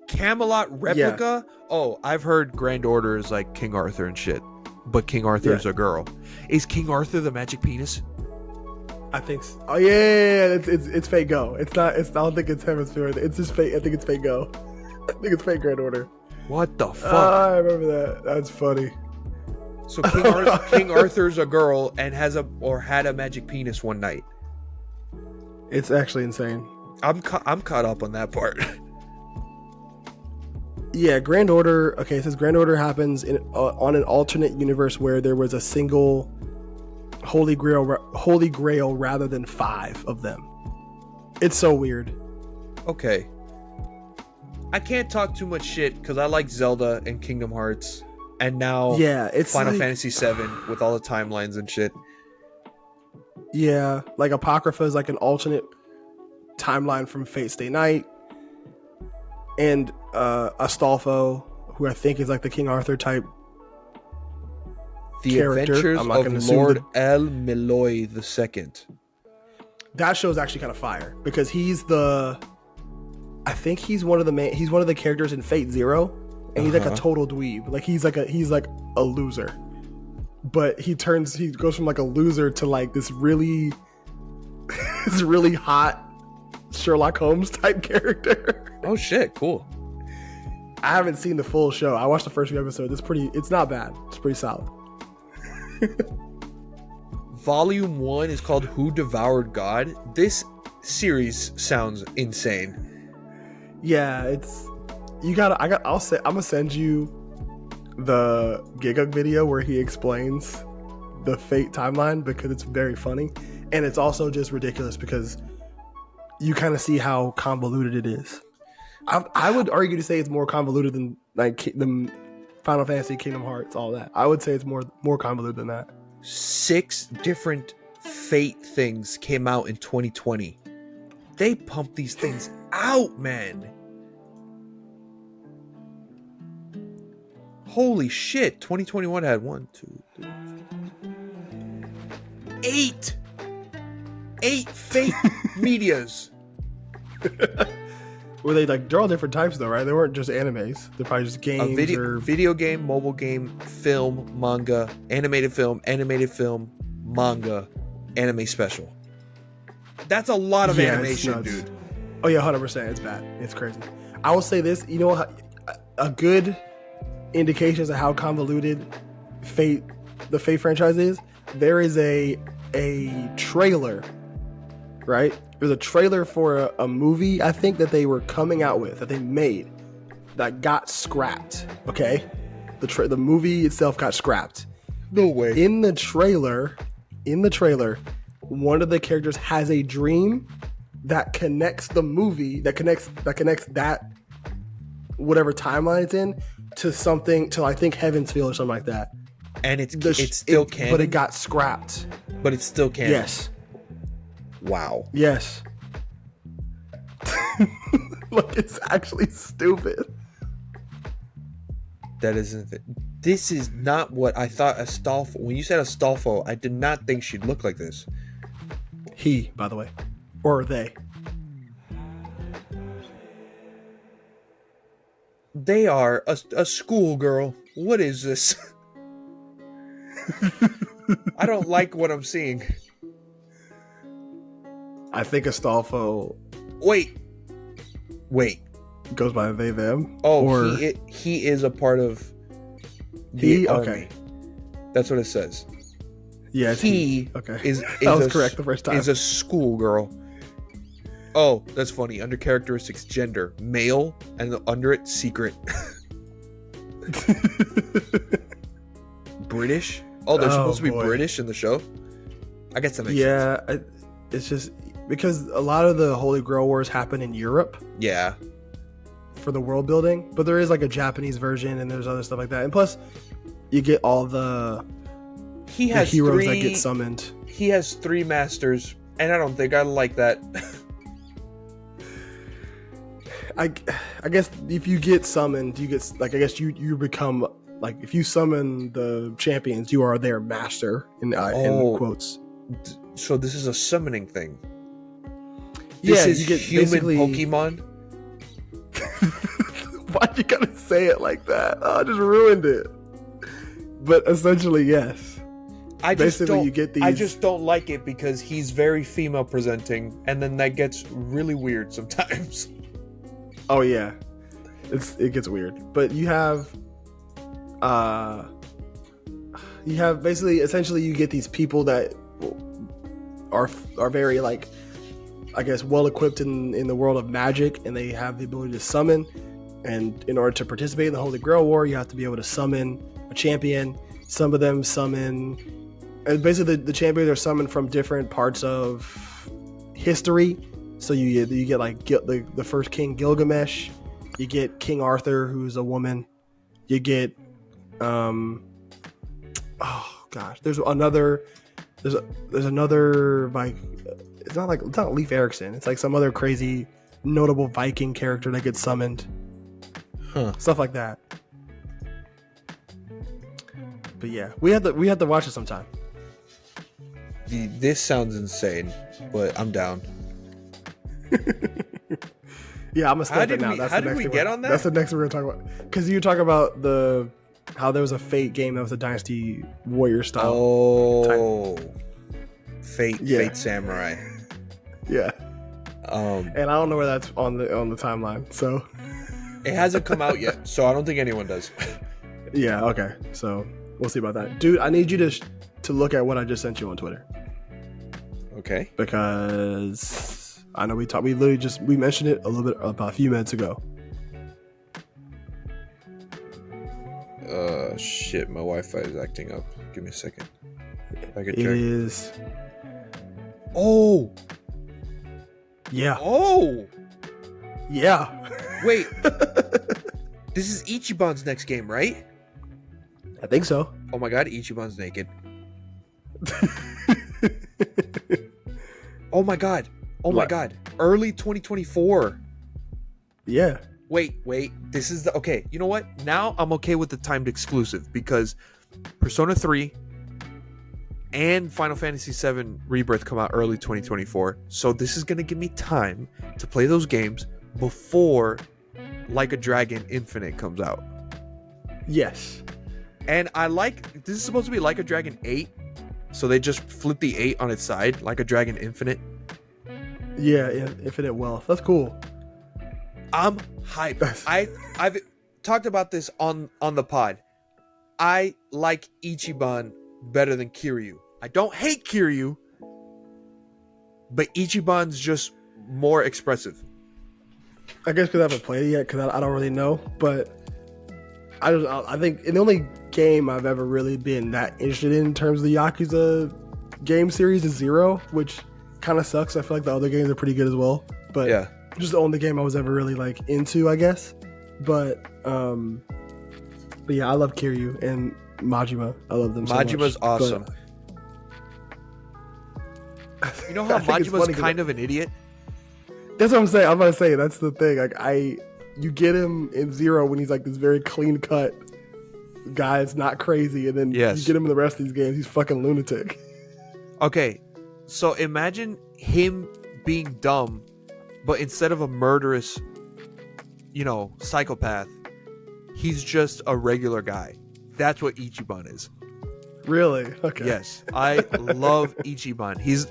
Camelot Yeah. replica? Oh, I've heard Grand Order is like King Arthur and shit. But King Arthur is a girl. Is King Arthur the magic penis? I think so. Oh yeah. It's Fate Go. It's not. I don't think it's Hemisphere. It's just Fate. I think it's Fate Go. I think it's Fate Grand Order. What the fuck? I remember that. That's funny. So King Arthur's a girl and had a magic penis one night. It's actually insane. I'm caught up on that part. Yeah, Grand Order. Okay, it says Grand Order happens on an alternate universe where there was a single Holy Grail rather than 5 of them. It's so weird. Okay. I can't talk too much shit because I like Zelda and Kingdom Hearts, and now it's Final like, Fantasy VII with all the timelines and shit. Yeah, like Apocrypha is like an alternate timeline from Fate Stay Night, and Astolfo, who I think is like the King Arthur type. The character. Adventures I'm not of gonna assume Lord El Meloy II. That show's actually kind of fire because I think he's one of the characters in Fate Zero, and he's like a total dweeb. Like he's like a loser, but he goes from like a loser to like this really hot Sherlock Holmes type character. Oh shit, cool. I haven't seen the full show. I watched the first few episodes. It's not bad. It's pretty solid. Volume 1 is called Who Devoured God. This series sounds insane. Yeah, I'm gonna send you the Gigug video where he explains the Fate timeline because it's very funny, and it's also just ridiculous because you kind of see how convoluted it is. I would argue to say it's more convoluted than like the Final Fantasy, Kingdom Hearts, all that. I would say it's more convoluted than that. 6 different Fate things came out in 2020. They pumped these things out, man. Holy shit. 2021 had 1, 2, 3, 8 Fate medias. Were they like, they're all different types though, right? They weren't just animes. They're probably just games. Video game, mobile game, film, manga, animated film, manga, anime special. That's a lot of animation, dude. Oh yeah, 100%. It's bad. It's crazy. I will say this, you know, a good indication of how convoluted the Fate franchise is. There is a trailer, right? There's a trailer for a movie, I think, that they were coming out with, that they made, that got scrapped, okay? The movie itself got scrapped. No way. In the trailer, one of the characters has a dream that connects the movie, that connects that whatever timeline it's in to something, to I think Heaven's Feel or something like that. And it's still canon? But it got scrapped. But it's still canon? Yes. Wow. Yes. Look, it's actually stupid. That isn't it. This is not what I thought Astolfo. When you said Astolfo, I did not think she'd look like this. He, by the way. Or they. They are a schoolgirl. What is this? I don't like what I'm seeing. I think Astolfo. Wait. goes by they them. Oh, or he is a part of the army. Okay. That's what it says. Yeah, he okay. is I was correct the first time. Is a schoolgirl. Oh, that's funny. Under characteristics, gender, male, and under it, secret. British. Oh, they're supposed to be British in the show. I guess that makes sense. It's just because a lot of the Holy Grail wars happen in Europe. Yeah. For the world building, but there is like a Japanese version, and there's other stuff like that. And plus, you get all the heroes that get summoned. He has 3 masters, and I don't think I like that. I guess if you get summoned, you get like I guess you become like if you summon the champions, you are their master in quotes. So this is a summoning thing. This is you get human Pokemon. Why'd you gotta say it like that? Oh, I just ruined it. But essentially, yes. I just don't like it because he's very female presenting, and then that gets really weird sometimes. Oh yeah, it gets weird. But you have basically essentially you get these people that are very like I guess well equipped in the world of magic, and they have the ability to summon. And in order to participate in the Holy Grail War, you have to be able to summon a champion. Some of them summon, and basically the champions are summoned from different parts of history. So you get like the first King Gilgamesh, you get King Arthur, who's a woman. You get, oh gosh, there's another like it's not Leif Erikson. It's like some other crazy notable Viking character that gets summoned. Stuff like that. But yeah, we had to watch it sometime. This sounds insane, but I'm down. Yeah, I'm gonna step it now. How did we get on that? That's the next one we're gonna talk about. Because you talk about how there was a Fate game that was a Dynasty Warrior style. Oh, Fate Samurai. Yeah. And I don't know where that's on the timeline. So it hasn't come out yet, so I don't think anyone does. Yeah. Okay. So we'll see about that, dude. I need you to look at what I just sent you on Twitter. Okay. Because I know we mentioned it a little bit about a few minutes ago. Shit, my Wi-Fi is acting up. Give me a second. I can check. It is. Oh. Yeah. Oh. Yeah. Wait. This is Ichiban's next game, right? I think so. Oh my god, Ichiban's naked. Oh my god. Oh my god. Early 2024. Yeah. Wait. This is okay. You know what? Now I'm okay with the timed exclusive because Persona 3 and Final Fantasy VII Rebirth come out early 2024. So this is going to give me time to play those games before Like a Dragon Infinite comes out. Yes. And this is supposed to be Like a Dragon 8. So they just flip the 8 on its side, Like a Dragon Infinite. Yeah, Infinite Wealth. That's cool. I'm hyped. I've talked about this on the pod. I like Ichiban better than Kiryu. I don't hate Kiryu, but Ichiban's just more expressive. I guess because I haven't played it yet, because I don't really know. But I think the only game I've ever really been that interested in terms of the Yakuza game series is Zero, which kind of sucks. I feel like the other games are pretty good as well. But yeah, just the only game I was ever really like into, I guess. But yeah, I love Kiryu and Majima. I love them so much. Majima's awesome. You know how Majima's kind of an idiot? That's what I'm saying. I'm about to say that's the thing. Like you get him in Zero when he's like this very clean cut guy. It's not crazy, and then you get him in the rest of these games. He's fucking lunatic. Okay, so imagine him being dumb, but instead of a murderous, psychopath, he's just a regular guy. That's what Ichiban is. Really? Okay. Yes, I love Ichiban. He's,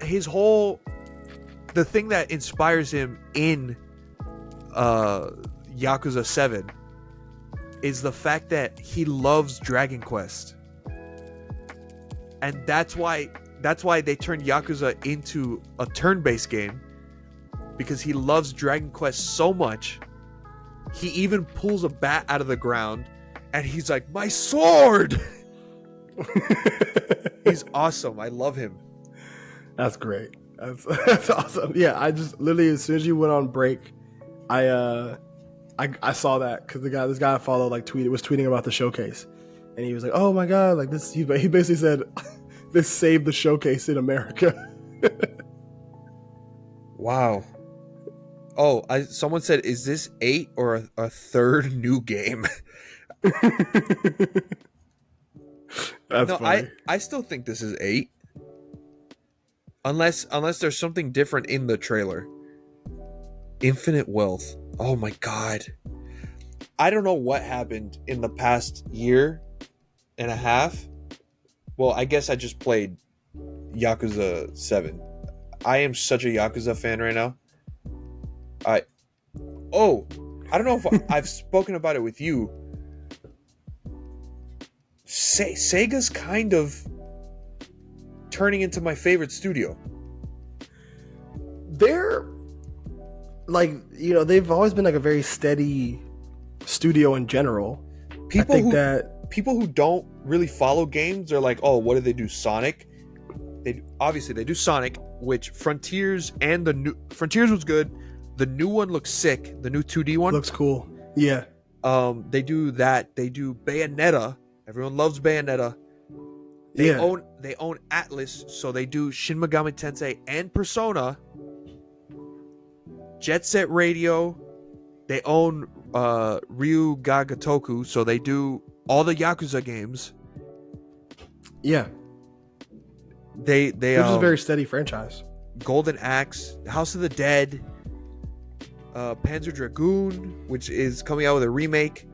his whole the thing that inspires him in Yakuza 7 is the fact that he loves Dragon Quest. And that's why they turned Yakuza into a turn-based game, because he loves Dragon Quest so much. He even pulls a bat out of the ground and he's like, "My sword!" He's awesome. I love him. That's great. That's awesome. Yeah, I just literally, as soon as you went on break, I saw that because this guy I followed was tweeting about the showcase, and he was like, "Oh my god, like this." He basically said, "This saved the showcase in America." Wow. Oh, someone said, "Is this 8 or a third new game?" That's No, funny. I still think this is 8. Unless there's something different in the trailer. Infinite Wealth. Oh my god. I don't know what happened in the past year and a half. Well, I guess I just played Yakuza 7. I am such a Yakuza fan right now. I don't know if I've spoken about it with you. Sega's kind of turning into my favorite studio. They're they've always been like a very steady studio in general. People who don't really follow games are like, "Oh, what do they do? Sonic?" They do Sonic, which Frontiers was good. The new one looks sick. The new 2D one looks cool. Yeah. They do that. They do Bayonetta. Everyone loves Bayonetta. They own Atlas, so they do Shin Megami Tensei and Persona. Jet Set Radio. They own Ryu ga Gotoku, so they do all the Yakuza games. Yeah. They're just a very steady franchise. Golden Axe, House of the Dead, Panzer Dragoon, which is coming out with a remake,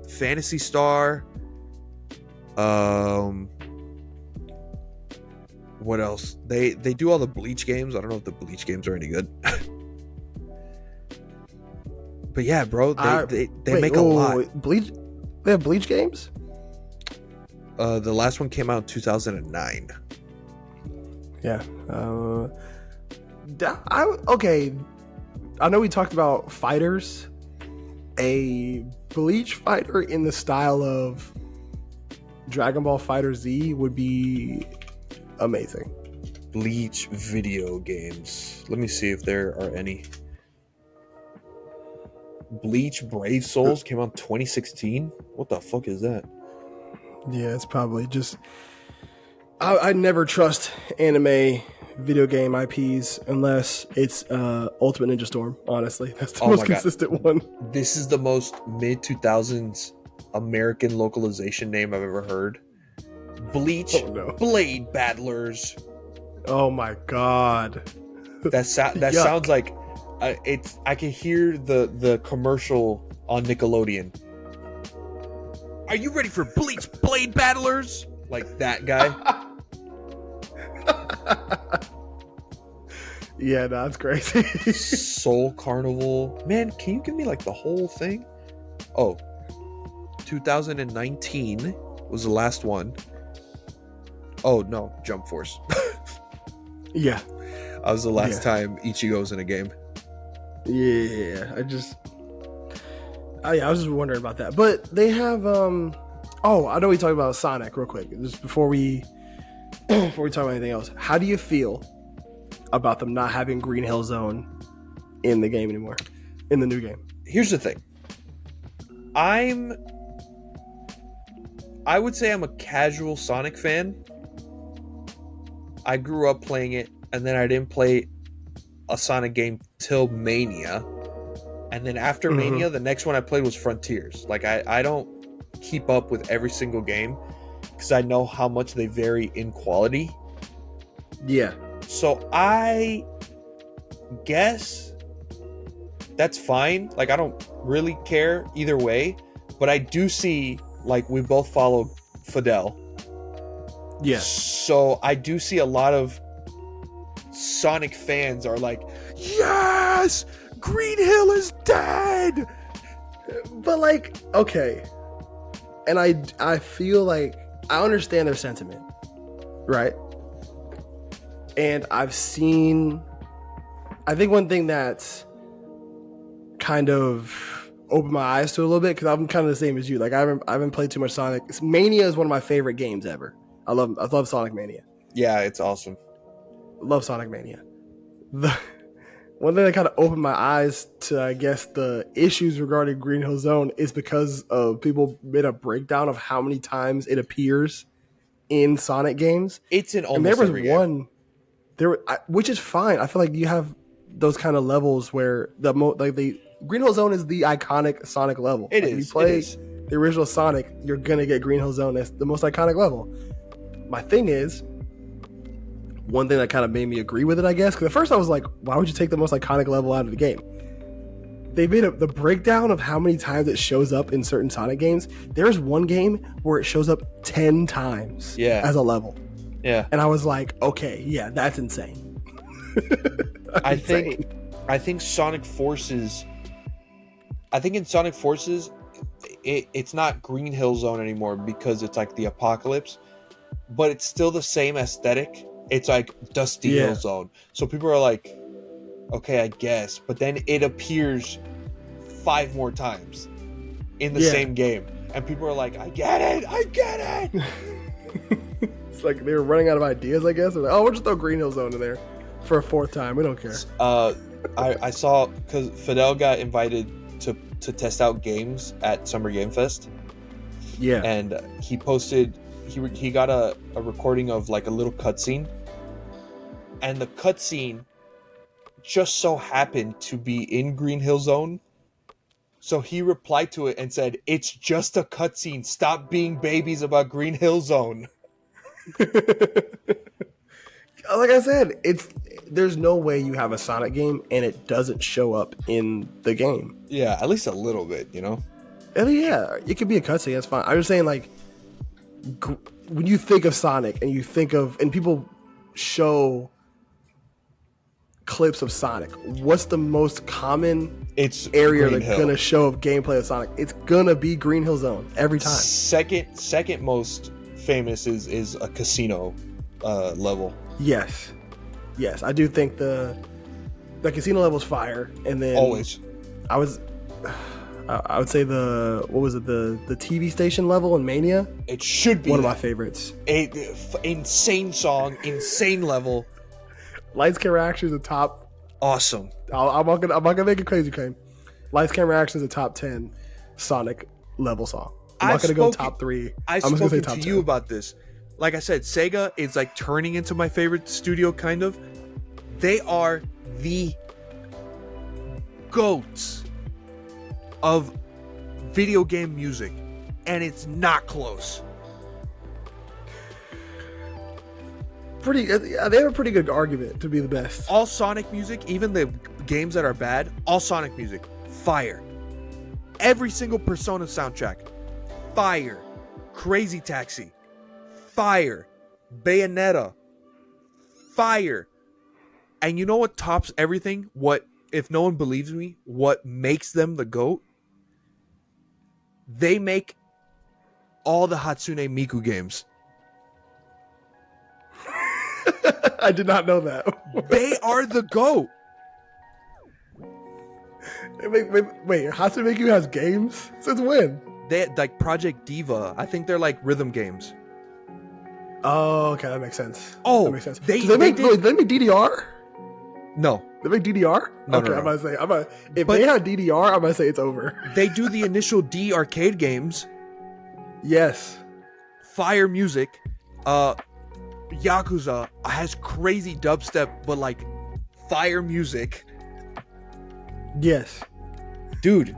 Phantasy Star. What else? They do all the Bleach games. I don't know if the Bleach games are any good. But yeah, bro, they make a lot. Bleach? They have Bleach games? The last one came out in 2009. Yeah. Okay. I know we talked about fighters. A Bleach fighter in the style of Dragon Ball Fighter Z would be amazing. Bleach video games. Let me see if there are any. Bleach Brave Souls came out in 2016. What the fuck is that? Yeah, it's probably just... I never trust anime video game IPs unless it's Ultimate Ninja Storm, honestly. That's the most consistent one. This is the most mid-2000s American localization name I've ever heard. Bleach Blade Battlers. Oh my god. That sounds like... I can hear the commercial on Nickelodeon. Are you ready for Bleach Blade Battlers? Like that guy. Yeah, that's crazy. Soul Carnival. Man, can you give me like the whole thing? Oh, 2019 was the last one. Oh no, Jump Force. Yeah. That was the last time Ichigo's in a game. Yeah, I was just wondering about that. But they have I know we talked about Sonic real quick. Just before we talk about anything else. How do you feel about them not having Green Hill Zone in the game anymore? In the new game? Here's the thing. I would say I'm a casual Sonic fan. I grew up playing it, and then I didn't play a Sonic game till Mania. And then after Mania, the next one I played was Frontiers. Like, I don't keep up with every single game because I know how much they vary in quality. Yeah. So I guess that's fine. Like, I don't really care either way. But I do see, like, we both follow Fidel. Yeah. So I do see a lot of Sonic fans are like, yes, Green Hill is dead. But like, okay, and I feel like I understand their sentiment, right? And I think one thing that's kind of opened my eyes to a little bit, because I'm kind of the same as you. Like I haven't played too much Sonic. Mania is one of my favorite games ever. I love Sonic Mania. Yeah, it's awesome. Love Sonic Mania. The one thing that kind of opened my eyes to, I guess, the issues regarding Green Hill Zone is because of people made a breakdown of how many times it appears in Sonic games. It's in And there almost was every game. one, which is fine. I feel like you have those kind of levels where the Green Hill Zone is the iconic Sonic level. It like, is. If you play It is. the original Sonic, you're gonna get Green Hill Zone as the most iconic level. My thing is, one thing that kind of made me agree with it, I guess, because at first I was like, why would you take the most iconic level out of the game? They made the breakdown of how many times it shows up in certain Sonic games. There's one game where it shows up 10 times as a level. Yeah. And I was like, okay, yeah, that's insane. I think Sonic Forces, in Sonic Forces, it's not Green Hill Zone anymore because it's like the apocalypse, but it's still the same aesthetic. It's like Dusty Hill Zone. So people are like, okay, I guess. But then it appears 5 more times in the same game. And people are like, I get it. It's like they were running out of ideas, I guess. They're like, we'll just throw Green Hill Zone in there for a 4th time. We don't care. I saw, because Fidel got invited to test out games at Summer Game Fest. Yeah. And he posted, he got a recording of like a little cutscene. And the cutscene just so happened to be in Green Hill Zone. So he replied to it and said, it's just a cutscene. Stop being babies about Green Hill Zone. Like I said, there's no way you have a Sonic game and it doesn't show up in the game. Yeah, at least a little bit, you know? And yeah, it could be a cutscene, that's fine. I'm just saying, like, when you think of Sonic and people show clips of Sonic, what's the most common area that's gonna show up gameplay of Sonic? It's gonna be Green Hill Zone every time. Second most famous is a casino level. Yes, I do think the casino level's fire, and then always I would say the TV station level in Mania. It should be one of my favorites. Insane song, insane level. Lights, Camera, Action is a top. Awesome. I'm not gonna make a crazy claim. Lights, Camera, Action is a top 10 Sonic level song. I'm not gonna go top 3. I've spoken to you about this. Like I said, Sega is like turning into my favorite studio, kind of. They are the GOATs of video game music, and it's not close. They have a pretty good argument to be the best. All Sonic music, even the games that are bad, all Sonic music, fire. Every single Persona soundtrack, fire. Crazy Taxi, fire. Bayonetta, fire. And you know what tops everything? What, if no one believes me, what makes them the GOAT? They make all the Hatsune Miku games. I did not know that. They are the GOAT. Wait, Hatsune Miku has games? Since when? They like Project Diva. I think they're like rhythm games. Oh, okay, that makes sense. Oh, that makes sense. They make DDR? No. They make DDR? No, okay, no. I'm about to say, if they had DDR, I'm going to say it's over. They do the initial D arcade games. Yes. Fire music. Yakuza has crazy dubstep, but like fire music. Yes. Dude.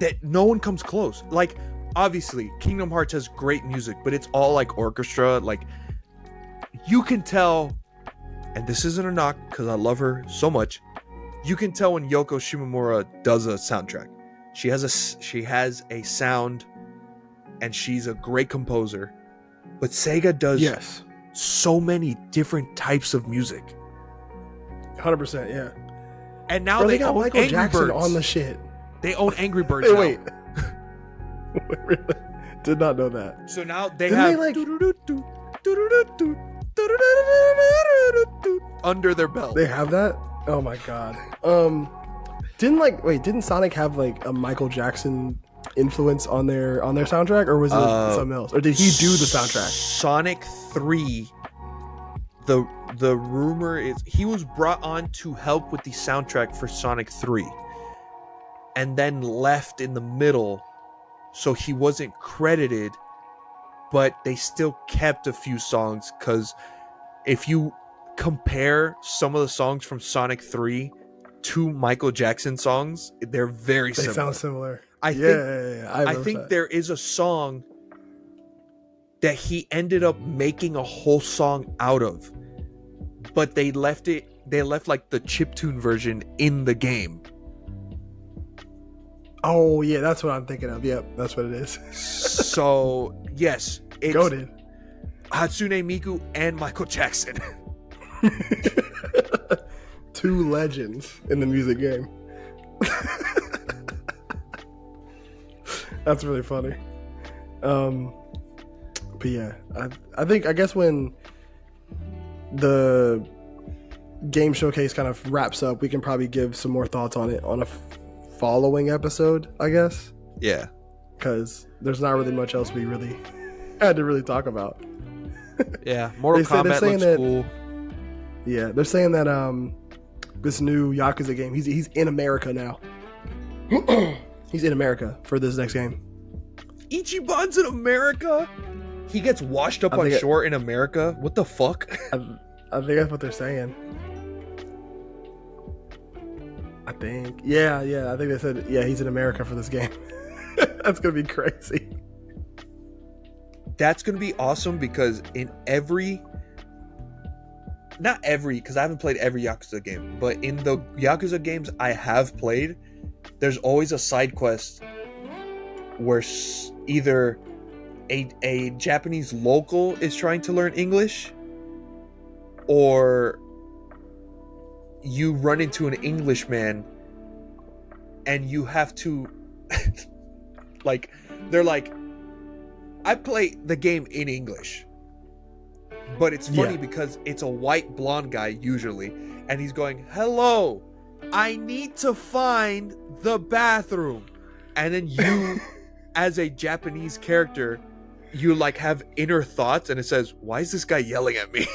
That no one comes close. Like, obviously, Kingdom Hearts has great music, but it's all like orchestra. Like, you can tell, and this isn't a knock because I love her so much, you can tell when Yoko Shimomura does a soundtrack. She has a sound, and she's a great composer. But Sega does so many different types of music. 100%. Yeah. And now Bro, they got own Michael Angry Jackson Birds. on the shit. They own Angry Birds Hey, now. wait. Really? Did not know that. So now they Didn't have they, like- under their belt. They have that? Oh my god. Didn't Sonic have like a Michael Jackson influence on their soundtrack, or was it something else? Or did he do the soundtrack? Sonic 3. The rumor is he was brought on to help with the soundtrack for Sonic 3 and then left in the middle, so he wasn't credited, but they still kept a few songs, because if you compare some of the songs from Sonic 3 to Michael Jackson songs, they're very They similar. sound similar. I think that. there is a song that he ended up making a whole song out of, but they left like the chiptune version in the game. Oh yeah, that's what I'm thinking of. Yep, that's what it is. So yes, it's Goated. Hatsune Miku and Michael Jackson. Two legends in the music game. That's really funny. But yeah, I guess when the game showcase kind of wraps up, we can probably give some more thoughts on it on a following episode, I guess. Yeah, because there's not really much else we really had to really talk about. Yeah, Mortal Kombat looks cool. Yeah, they're saying that this new Yakuza game, he's in America now. He's in America for this next game. Ichiban's in America? He gets washed up on shore in America? What the fuck? I think that's what they're saying. I think. Yeah, I think they said, yeah, he's in America for this game. That's going to be crazy. That's going to be awesome, because in not every, because I haven't played every Yakuza game, but in the Yakuza games I have played, there's always a side quest where either a Japanese local is trying to learn English, or you run into an Englishman and you have to like, they're like, I play the game in English, but it's funny because it's a white blonde guy usually, and he's going, hello, I need to find the bathroom, and then you as a Japanese character, you like have inner thoughts, and it says, why is this guy yelling at me?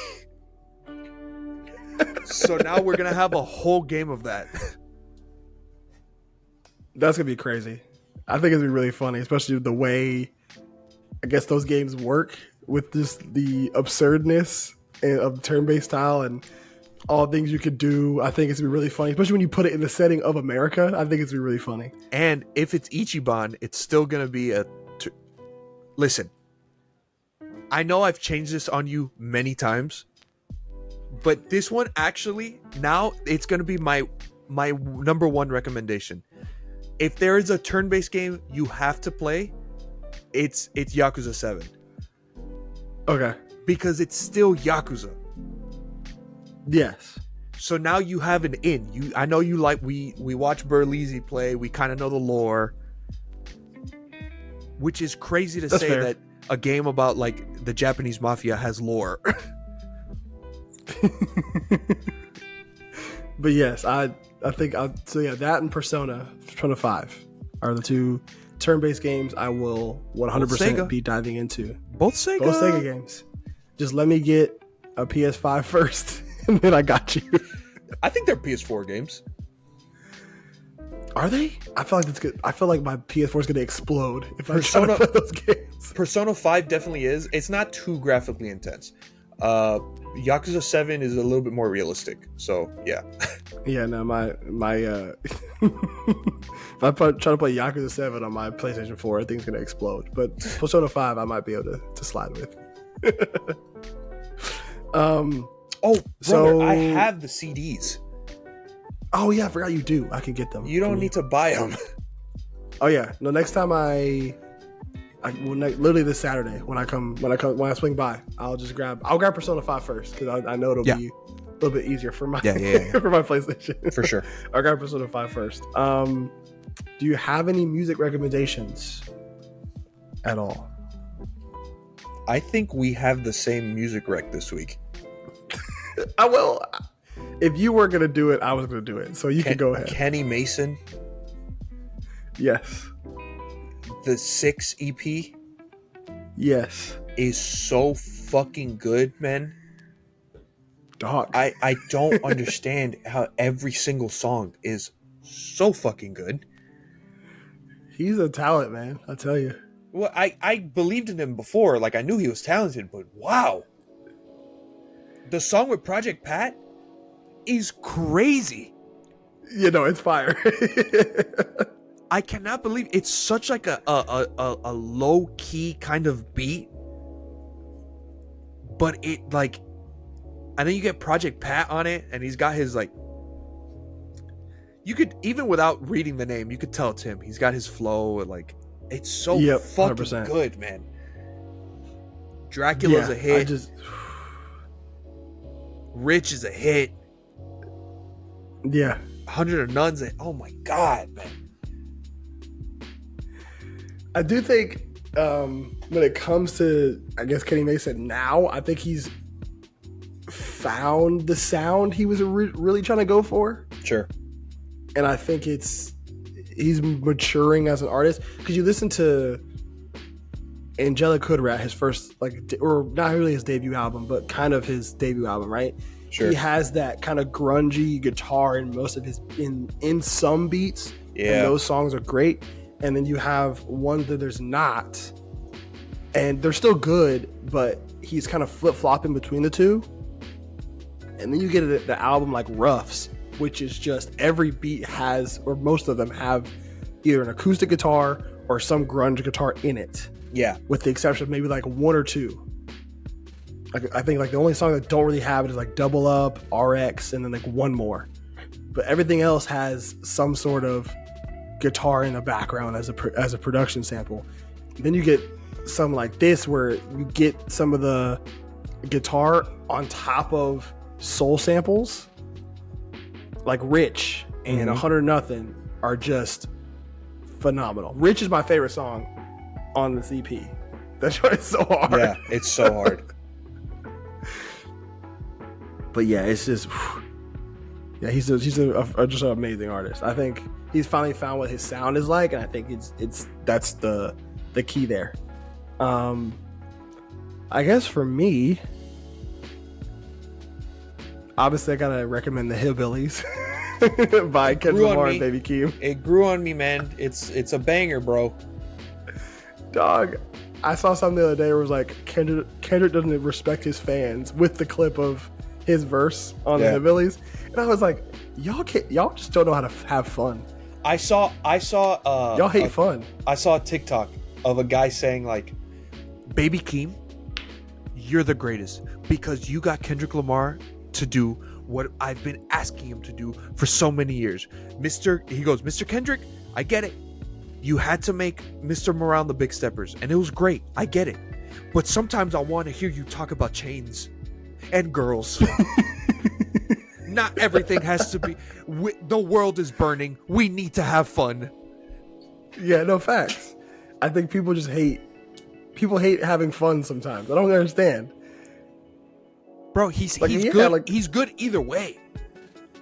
So now we're gonna have a whole game of that. That's gonna be crazy. I think it's gonna be really funny, especially the way I guess those games work with just the absurdness of turn-based style and all things you could do. I think it's gonna be really funny, especially when you put it in the setting of America. I think it's gonna be really funny. And if it's Ichiban, it's still gonna be listen, I know I've changed this on you many times, but this one actually, now it's gonna be my number one recommendation. If there is a turn-based game you have to play, it's Yakuza 7. Okay. Because it's still Yakuza. Yes. So now you have an in. I know you like, we watch Berlizzi play, we kind of know the lore. Which is crazy to That's say fair. that a game about like the Japanese mafia has lore. But yes, I think so yeah, that and Persona 5 are the two turn-based games I will 100% be diving into. Both Sega. Both Sega games. Just let me get a PS5 first, and then I got you. I think they're PS4 games. Are they? I feel like that's good. I feel like my PS4 is going to explode if I try to play those games. Persona 5 definitely is. It's not too graphically intense. Yakuza 7 is a little bit more realistic. So, yeah. Yeah, no, my if I try to play Yakuza 7 on my PlayStation 4, I think it's going to explode. But Persona 5, I might be able to slide with. Brother, I have the CDs. Oh, yeah, I forgot you do. I can get them. You don't need to buy them. Oh, yeah. No, next time literally this Saturday when I swing by, I'll grab Persona 5 first, because I know it'll be little bit easier for my Yeah. for my PlayStation. For sure. I got Persona 5 first. Do you have any music recommendations at all? I think we have the same music rec this week. I will. If you were gonna do it, I was gonna do it. So you can go ahead. Kenny Mason, Yes. the 6 EP Yes. is so fucking good, man. Dog. I don't understand how every single song is so fucking good. He's a talent, man. I tell you. Well, I believed in him before. Like, I knew he was talented, but wow. The song with Project Pat is crazy. You know, it's fire. I cannot believe it's such like a low key kind of beat, but it like, and then you get Project Pat on it, and he's got his like. You could, even without reading the name, you could tell it's him. He's got his flow, and like, it's so fucking 100%. good, man. Dracula's a hit. Rich is a hit. Yeah. 100 of Nuns. Oh my god, man. I do think when it comes to, I guess, Kenny Mason now, I think he's found the sound he was really trying to go for. Sure. And I think he's maturing as an artist, because you listen to Angelic Hoodrat, his first, like, or not really his debut album, but kind of his debut album, right? Sure. He has that kind of grungy guitar in most of his in some beats. Yeah. And those songs are great. And then you have ones that there's not, and they're still good, but he's kind of flip-flopping between the two. And then you get the album like Roughs, which is just every beat has, or most of them have, either an acoustic guitar or some grunge guitar in it. Yeah. With the exception of maybe like one or two. Like, I think like the only song that don't really have it is like Double Up, RX, and then like one more. But everything else has some sort of guitar in the background as a production sample. Then you get some like this where you get some of the guitar on top of soul samples. Like Rich and 100 Nothing are just phenomenal. Rich is my favorite song on this EP. That show is so hard. Yeah, it's so hard. But yeah, it's just, yeah, he's just an amazing artist. I think he's finally found what his sound is like, and I think that's the key there. I guess for me, obviously I gotta recommend the Hillbillies by Kendrick Lamar and Baby Keem. It grew on me, man. It's a banger, bro. Dog, I saw something the other day where it was like Kendrick doesn't respect his fans, with the clip of his verse on the Hillbillies, and I was like, y'all just don't know how to have fun. I saw y'all hate fun. I saw a TikTok of a guy saying like, Baby Keem, you're the greatest because you got Kendrick Lamar to do what I've been asking him to do for so many years. Mr. Kendrick, I get it. You had to make Mr. Morale the Big Steppers, and it was great. I get it. But sometimes I want to hear you talk about chains and girls. Not everything has to be. The world is burning. We need to have fun. Yeah, no, facts. I think people just hate having fun sometimes. I don't understand. Bro, he's good. He's good either way.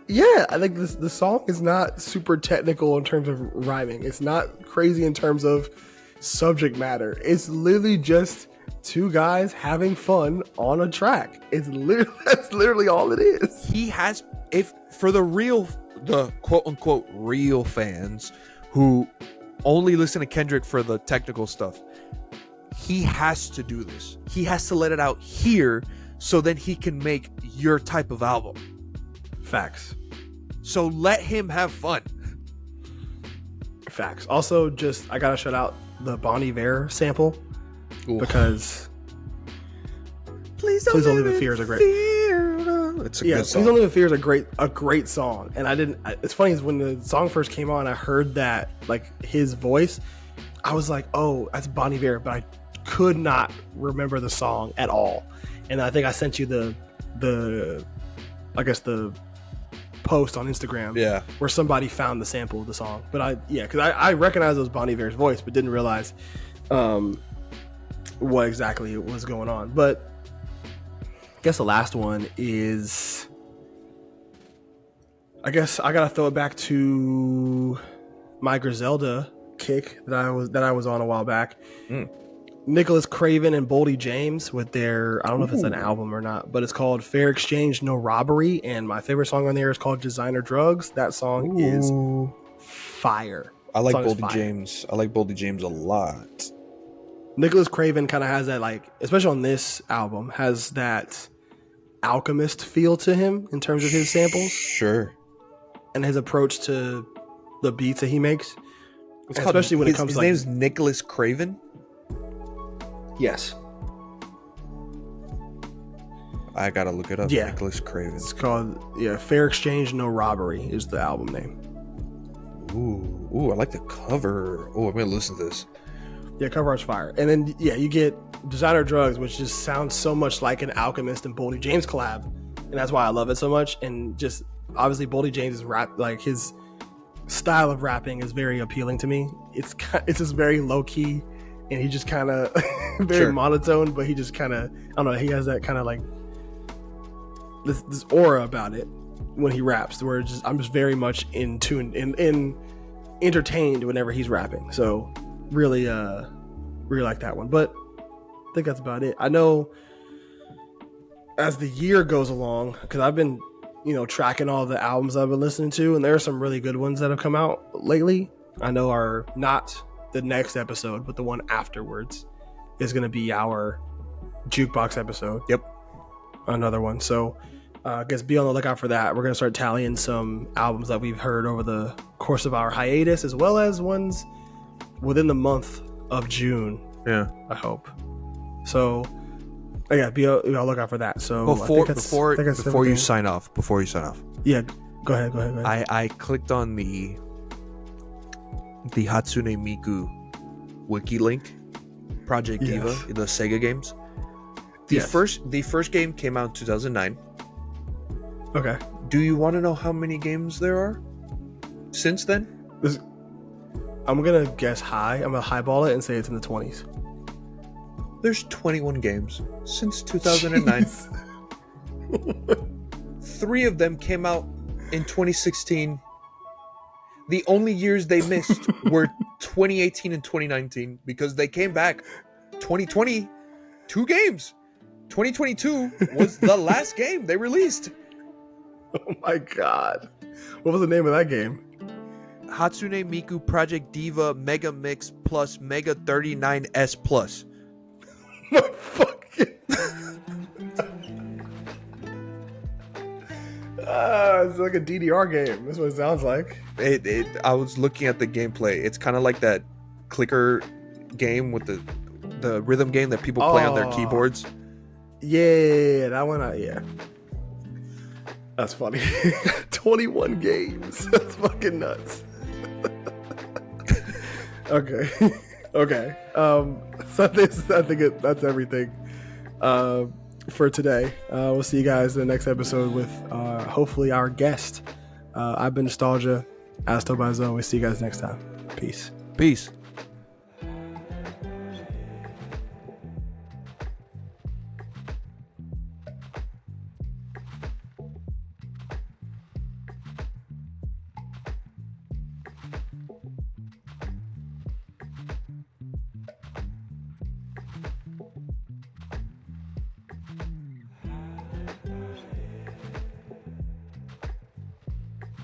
Yeah, I think the song is not super technical in terms of rhyming. It's not crazy in terms of subject matter. It's literally just two guys having fun on a track. That's literally all it is. He has, if for the quote unquote real fans who only listen to Kendrick for the technical stuff, he has to do this. He has to let it out here so then he can make your type of album. Facts. So let him have fun. Facts. Also, just I gotta shout out the Bon Iver sample. Ooh. Because Please Don't Live in Fear is a great. It's a good song. Please Don't Live in Fear is a great song. And it's funny is when the song first came on, I heard that like his voice, I was like, oh, that's Bon Iver, but I could not remember the song at all. And I think I sent you the I guess the post on Instagram, Yeah. where somebody found the sample of the song. But because I recognized it was Bon Iver's voice, but didn't realize what exactly was going on. But I guess the last one is, I guess I gotta throw it back to my Griselda kick that I was on a while back. Nicholas Craven and Boldy James with their, I don't know if it's an album or not, but it's called Fair Exchange No Robbery, and my favorite song on there is called Designer Drugs. That song is fire. I like Boldy James. I like Boldy James a lot. Nicholas Craven kind of has that, like, especially on this album, has that Alchemist feel to him in terms of his samples. Sure. And his approach to the beats that he makes. Especially when it comes to, his name's Nicholas Craven? Yes. I gotta look it up. Yeah. Nicholas Craven. It's called, Fair Exchange No Robbery is the album name. Ooh, I like the cover. Oh, I'm gonna listen to this. Yeah, cover art's fire. And then, you get Designer Drugs, which just sounds so much like an Alchemist and Boldy James collab. And that's why I love it so much. And just, obviously, Boldy James' rap, like, his style of rapping is very appealing to me. It's just very low-key, and he just kind of very monotone, but he just kind of, I don't know, he has that kind of, like, this aura about it when he raps, where I'm just very much in tune, in entertained whenever he's rapping. So really like that one. But I think that's about it. I know as the year goes along, because I've been tracking all the albums I've been listening to, and there are some really good ones that have come out lately. I know are not the next episode, but the one afterwards is going to be our jukebox episode. Yep. Another one. So I guess be on the lookout for that. We're going to start tallying some albums that we've heard over the course of our hiatus, as well as ones within the month of June. Yeah. I hope. So be on the lookout for that. So before you sign off. Yeah, go ahead. I clicked on the Hatsune Miku wiki link, Project Diva, the Sega games. The first game came out in 2009. Okay. Do you want to know how many games there are since then? I'm gonna guess high. I'm gonna highball it and say it's in the 20s. There's 21 games since 2009. 3 of them came out in 2016. The only years they missed were 2018 and 2019 because they came back. 2020, 2 games. 2022 was the last game they released. Oh my god. What was the name of that game? Hatsune Miku Project Diva Mega Mix Plus Mega 39S Plus. My fucking... it's like a DDR game. That's what it sounds like. I was looking at the gameplay. It's kind of like that clicker game with the rhythm game that people play on their keyboards. Yeah, that one. Yeah, that's funny. 21 games. That's fucking nuts. Okay. So I think that's everything for today. We'll see you guys in the next episode with hopefully our guest. I've been Nostalgia, as told by Zoe. We'll see you guys next time. Peace.